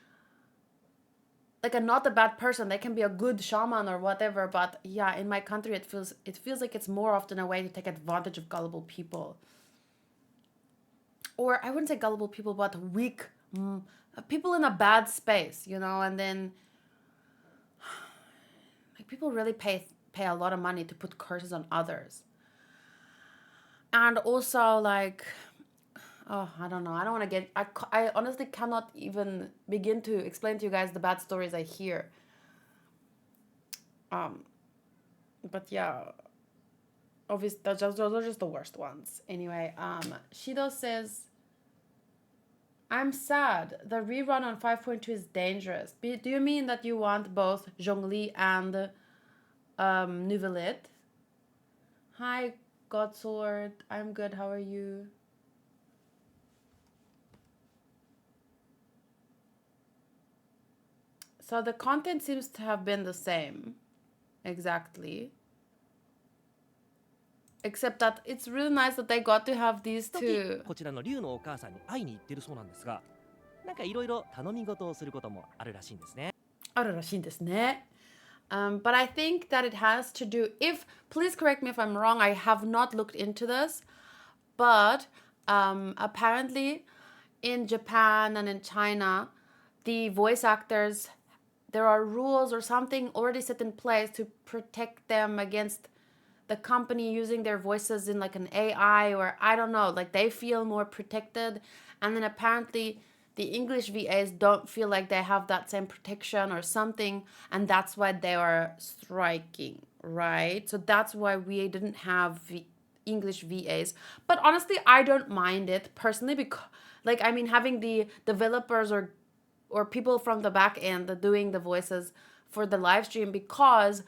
like not a bad person, they can be a good shaman or whatever, but yeah, in my country it feels like it's more often a way to take advantage of gullible people. Or I wouldn't say gullible people, but weak people in a bad space, you know, and then like people really pay a lot of money to put curses on others. And also like, oh, I don't know. I don't want to get... I honestly cannot even begin to explain to you guys the bad stories I hear. But yeah, obviously those are just the worst ones. Anyway, Shido says, I'm sad. The rerun on 5.2 is dangerous. Do you mean that you want both Zhongli and Nouvellette? Hi, Godsword. I'm good. How are you? So the content seems to have been the same, exactly. Except that it's really nice that they got to have these two. こちらの竜のお母さんに会いに行ってるそうなんですが、なんかいろいろ頼み事をすることもあるらしいんですね。あるらしいんですね。But I think that it has to do, please correct me if I'm wrong, I have not looked into this, but apparently in Japan and in China, the voice actors, there are rules or something already set in place to protect them against the company using their voices in like an AI, or I don't know, like they feel more protected. And then apparently the English VAs don't feel like they have that same protection or something, and that's why they are striking, right? So that's why we didn't have English VAs. But honestly, I don't mind it personally because, like, I mean, having the developers or people from the back end doing the voices for the live stream, because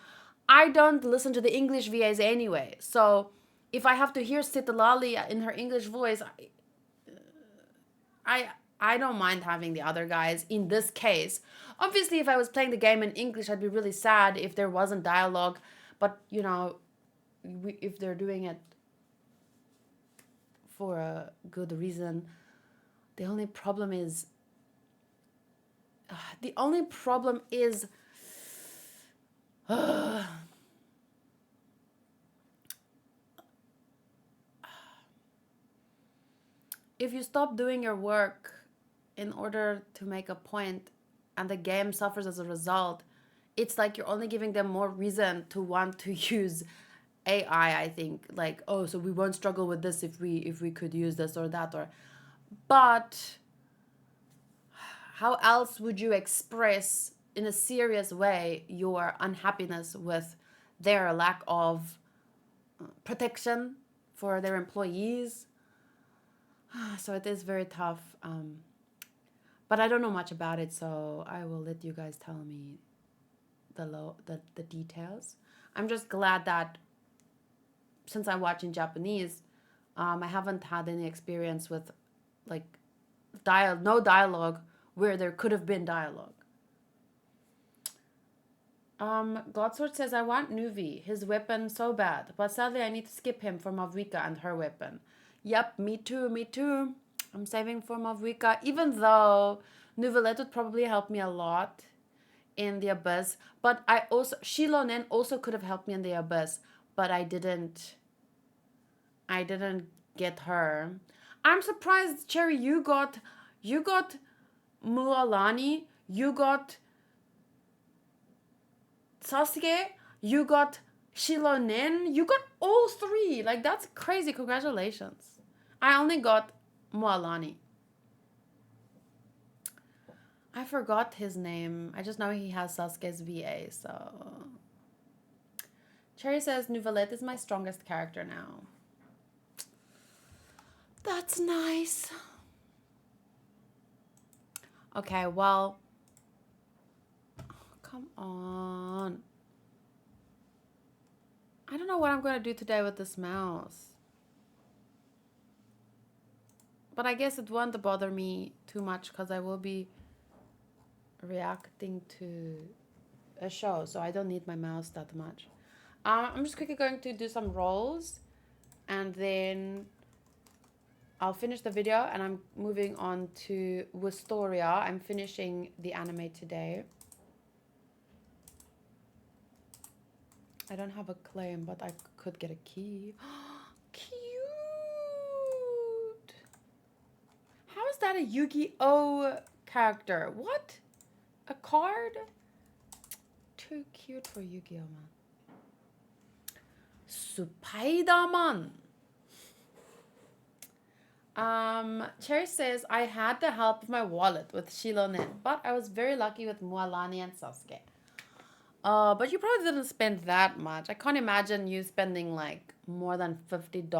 I don't listen to the English VAs anyway. So if I have to hear Sitalali in her English voice, I don't mind having the other guys in this case. Obviously, if I was playing the game in English, I'd be really sad if there wasn't dialogue. But, you know, if they're doing it for a good reason, the only problem is... if you stop doing your work in order to make a point and the game suffers as a result, it's like you're only giving them more reason to want to use AI, I think. Like, oh, so we won't struggle with this if we could use this or that. But how else would you express in a serious way your unhappiness with their lack of protection for their employees? So it is very tough. But I don't know much about it, so I will let you guys tell me the details. I'm just glad that since I'm watching Japanese, I haven't had any experience with like no dialogue where there could have been dialogue. Godsword says, I want Nuvi, his weapon so bad, but sadly I need to skip him for Mavwika and her weapon. Yep, me too. I'm saving for Mavwika, even though Nuvelet would probably help me a lot in the Abyss. But Shilonen also could have helped me in the Abyss, but I didn't get her. I'm surprised, Cherry, you got Mualani, you got Sasuke, you got Shilonen, you got all three. Like, that's crazy. Congratulations. I only got Mualani. I forgot his name. I just know he has Sasuke's VA, so... Cherry says, Nuvelet is my strongest character now. That's nice. Okay, well... Come on. I don't know what I'm going to do today with this mouse. But I guess it won't bother me too much because I will be reacting to a show, so I don't need my mouse that much. I'm just quickly going to do some rolls and then I'll finish the video and I'm moving on to Wistoria. I'm finishing the anime today. I don't have a claim, but I could get a key. Cute! How is that a Yu-Gi-Oh character? What? A card? Too cute for Yu-Gi-Oh, man. Spider-Man. Cherry says, I had the help of my wallet with Shilonen, but I was very lucky with Mualani and Sasuke. But you probably didn't spend that much. I can't imagine you spending like more than $50.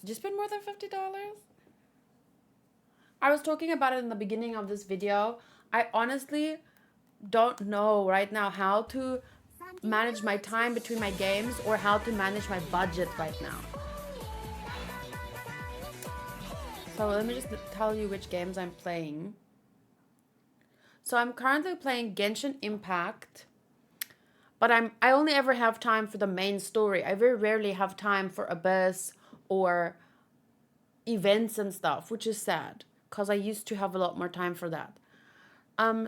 Did you spend more than $50? I was talking about it in the beginning of this video. I honestly don't know right now how to manage my time between my games or how to manage my budget right now. So let me just tell you which games I'm playing. So I'm currently playing Genshin Impact, but I only ever have time for the main story. I very rarely have time for Abyss or events and stuff, which is sad because I used to have a lot more time for that.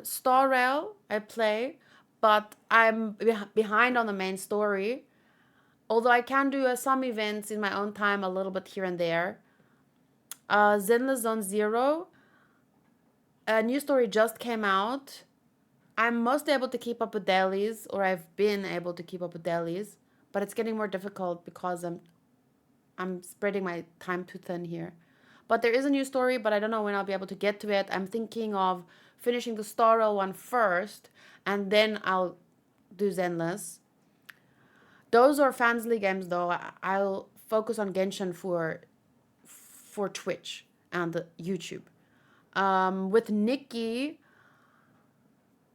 Star Rail I play, but I'm behind on the main story. Although I can do some events in my own time, a little bit here and there. Zenless Zone Zero, a new story just came out. I'm mostly able to keep up with dailies, or I've been able to keep up with dailies, but it's getting more difficult because I'm spreading my time too thin here. But there is a new story, but I don't know when I'll be able to get to it. I'm thinking of finishing the Star Rail one first, and then I'll do Zenless. Those are Fansly games though. I'll focus on Genshin for Twitch and YouTube. With Nikki,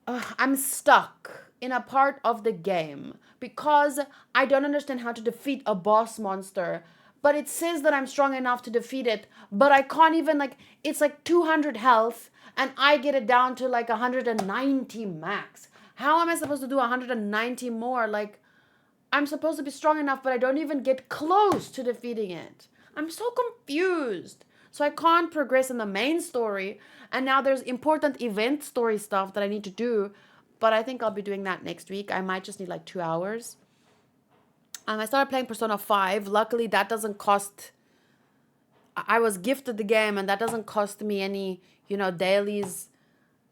I'm stuck in a part of the game because I don't understand how to defeat a boss monster. But it says that I'm strong enough to defeat it, but I can't even, like, it's like 200 health and I get it down to like 190 max. How am I supposed to do 190 more? Like, I'm supposed to be strong enough, but I don't even get close to defeating it. I'm so confused. So I can't progress in the main story. And now there's important event story stuff that I need to do. But I think I'll be doing that next week. I might just need like 2 hours. I started playing Persona 5. Luckily, that doesn't cost... I was gifted the game, and that doesn't cost me any, daily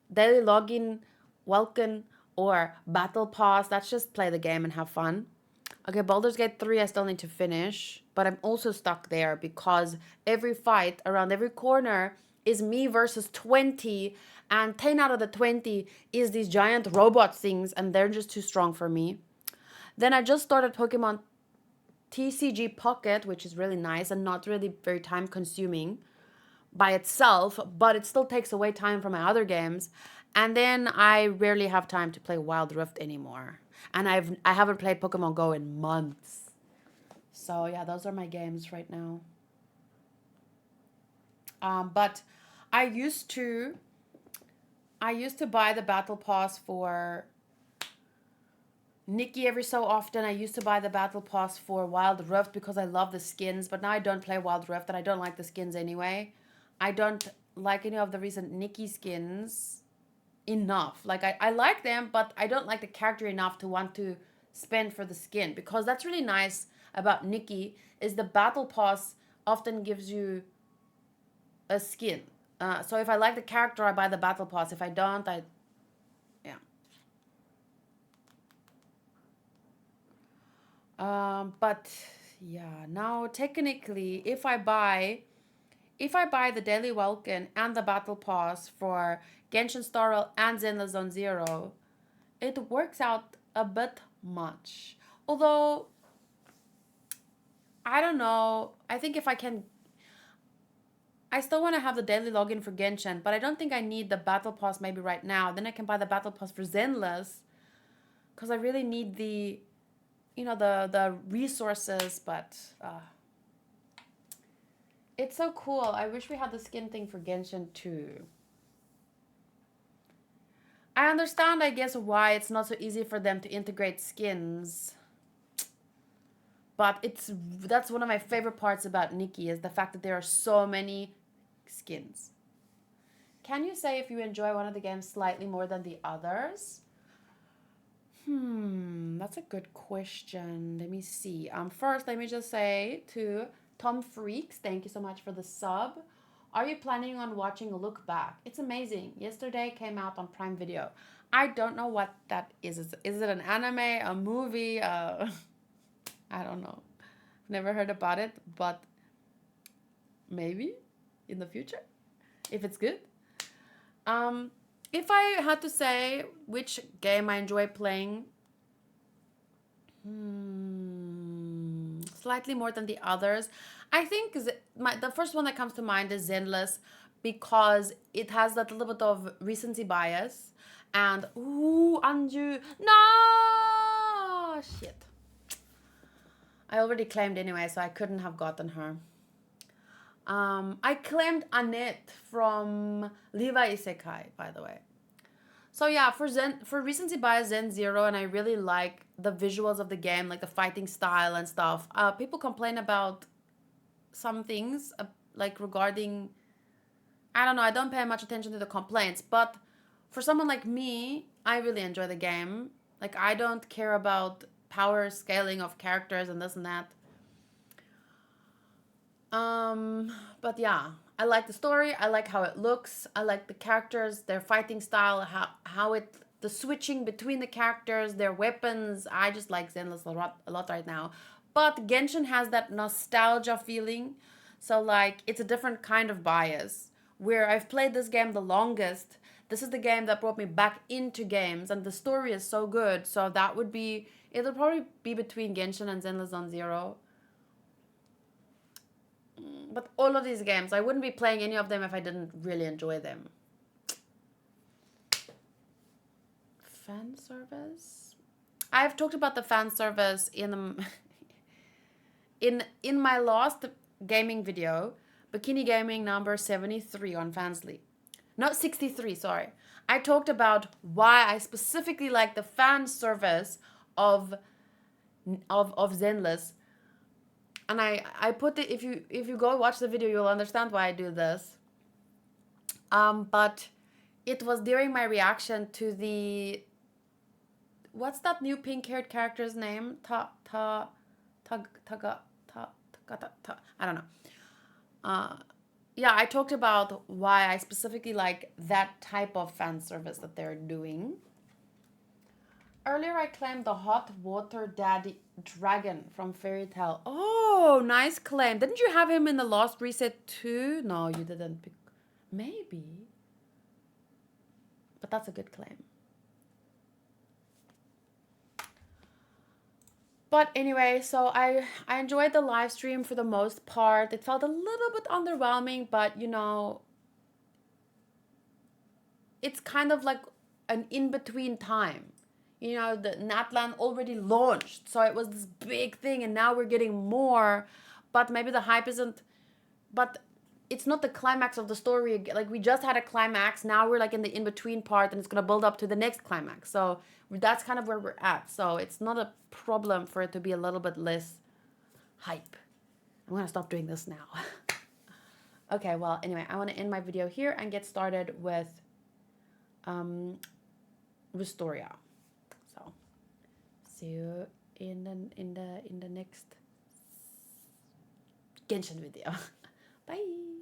login, welcome, or battle pass. That's just play the game and have fun. Okay, Baldur's Gate 3 I still need to finish, but I'm also stuck there because every fight around every corner is me versus 20, and 10 out of the 20 is these giant robot things, and they're just too strong for me. Then I just started Pokemon TCG Pocket, which is really nice and not really very time consuming by itself, but it still takes away time from my other games. And then I rarely have time to play Wild Rift anymore. And I haven't played Pokemon Go in months. So yeah, those are my games right now. But I used to buy the battle pass for Nikki every so often. I used to buy the battle pass for Wild Rift because I love the skins, but now I don't play Wild Rift and I don't like the skins anyway. I don't like any of the recent Nikki skins enough. Like, I like them, but I don't like the character enough to want to spend for the skin, because that's really nice about Nikki is the battle pass often gives you a skin. So if I like the character, I buy the battle pass. If I don't, yeah. But yeah, now technically, if I buy the Daily Welkin and the Battle Pass for Genshin Star Rail and Zenless Zone Zero, it works out a bit much. Although, I don't know. I think if I can... I still want to have the daily login for Genshin, but I don't think I need the Battle Pass maybe right now. Then I can buy the Battle Pass for Zenless, because I really need the... the resources, but... it's so cool. I wish we had the skin thing for Genshin too. I understand, I guess, why it's not so easy for them to integrate skins. But that's one of my favorite parts about Nikki, is the fact that there are so many skins. Can you say if you enjoy one of the games slightly more than the others? That's a good question. Let me see. First, let me just say to Tom Freaks, thank you so much for the sub. Are you planning on watching Look Back? It's amazing. Yesterday came out on Prime Video. I don't know what that is. Is it an anime, a movie? I don't know. I've never heard about it, but maybe in the future, if it's good. If I had to say which game I enjoy playing, slightly more than the others, I think the first one that comes to mind is Zenless, because it has that little bit of recency bias. And, ooh, Anju, no! Shit. I already claimed anyway, so I couldn't have gotten her. I claimed Annette from Levi Isekai, by the way. So yeah, for recency bias, Zen Zero, and I really like the visuals of the game, like the fighting style and stuff. People complain about some things, like regarding, I don't know, I don't pay much attention to the complaints, but for someone like me, I really enjoy the game. Like, I don't care about power scaling of characters and this and that. But yeah, I like the story. I like how it looks. I like the characters, their fighting style, the switching between the characters, their weapons. I just like Zenless a lot right now. But Genshin has that nostalgia feeling. So like, it's a different kind of bias. Where I've played this game the longest, this is the game that brought me back into games, and the story is so good. So that would be It'll probably be between Genshin and Zenless Zone Zero. But all of these games, I wouldn't be playing any of them if I didn't really enjoy them. Fan service? I've talked about the fan service in in my last gaming video, Bikini Gaming number 73 on Fansly. Not 63, sorry. I talked about why I specifically like the fan service of Zenless. And I put it, if you go watch the video, you'll understand why I do this. But it was during my reaction to the, what's that new pink-haired character's name? I don't know. Yeah, I talked about why I specifically like that type of fan service that they're doing. Earlier, I claimed the hot water daddy dragon from Fairy Tail. Oh, nice claim. Didn't you have him in the last reset too? No, you didn't. Maybe. But that's a good claim. But anyway, so I enjoyed the live stream for the most part. It felt a little bit underwhelming, but you know, it's kind of like an in-between time. You know, the O-canatlan already launched, so it was this big thing, and now we're getting more, but maybe the hype isn't, but it's not the climax of the story. Like, we just had a climax, now we're like in the in-between part, and it's gonna build up to the next climax, so that's kind of where we're at, so it's not a problem for it to be a little bit less hype. I'm gonna stop doing this now. Okay, well, anyway, I want to end my video here and get started with Wistoria. So, see you in the next Genshin video. Bye.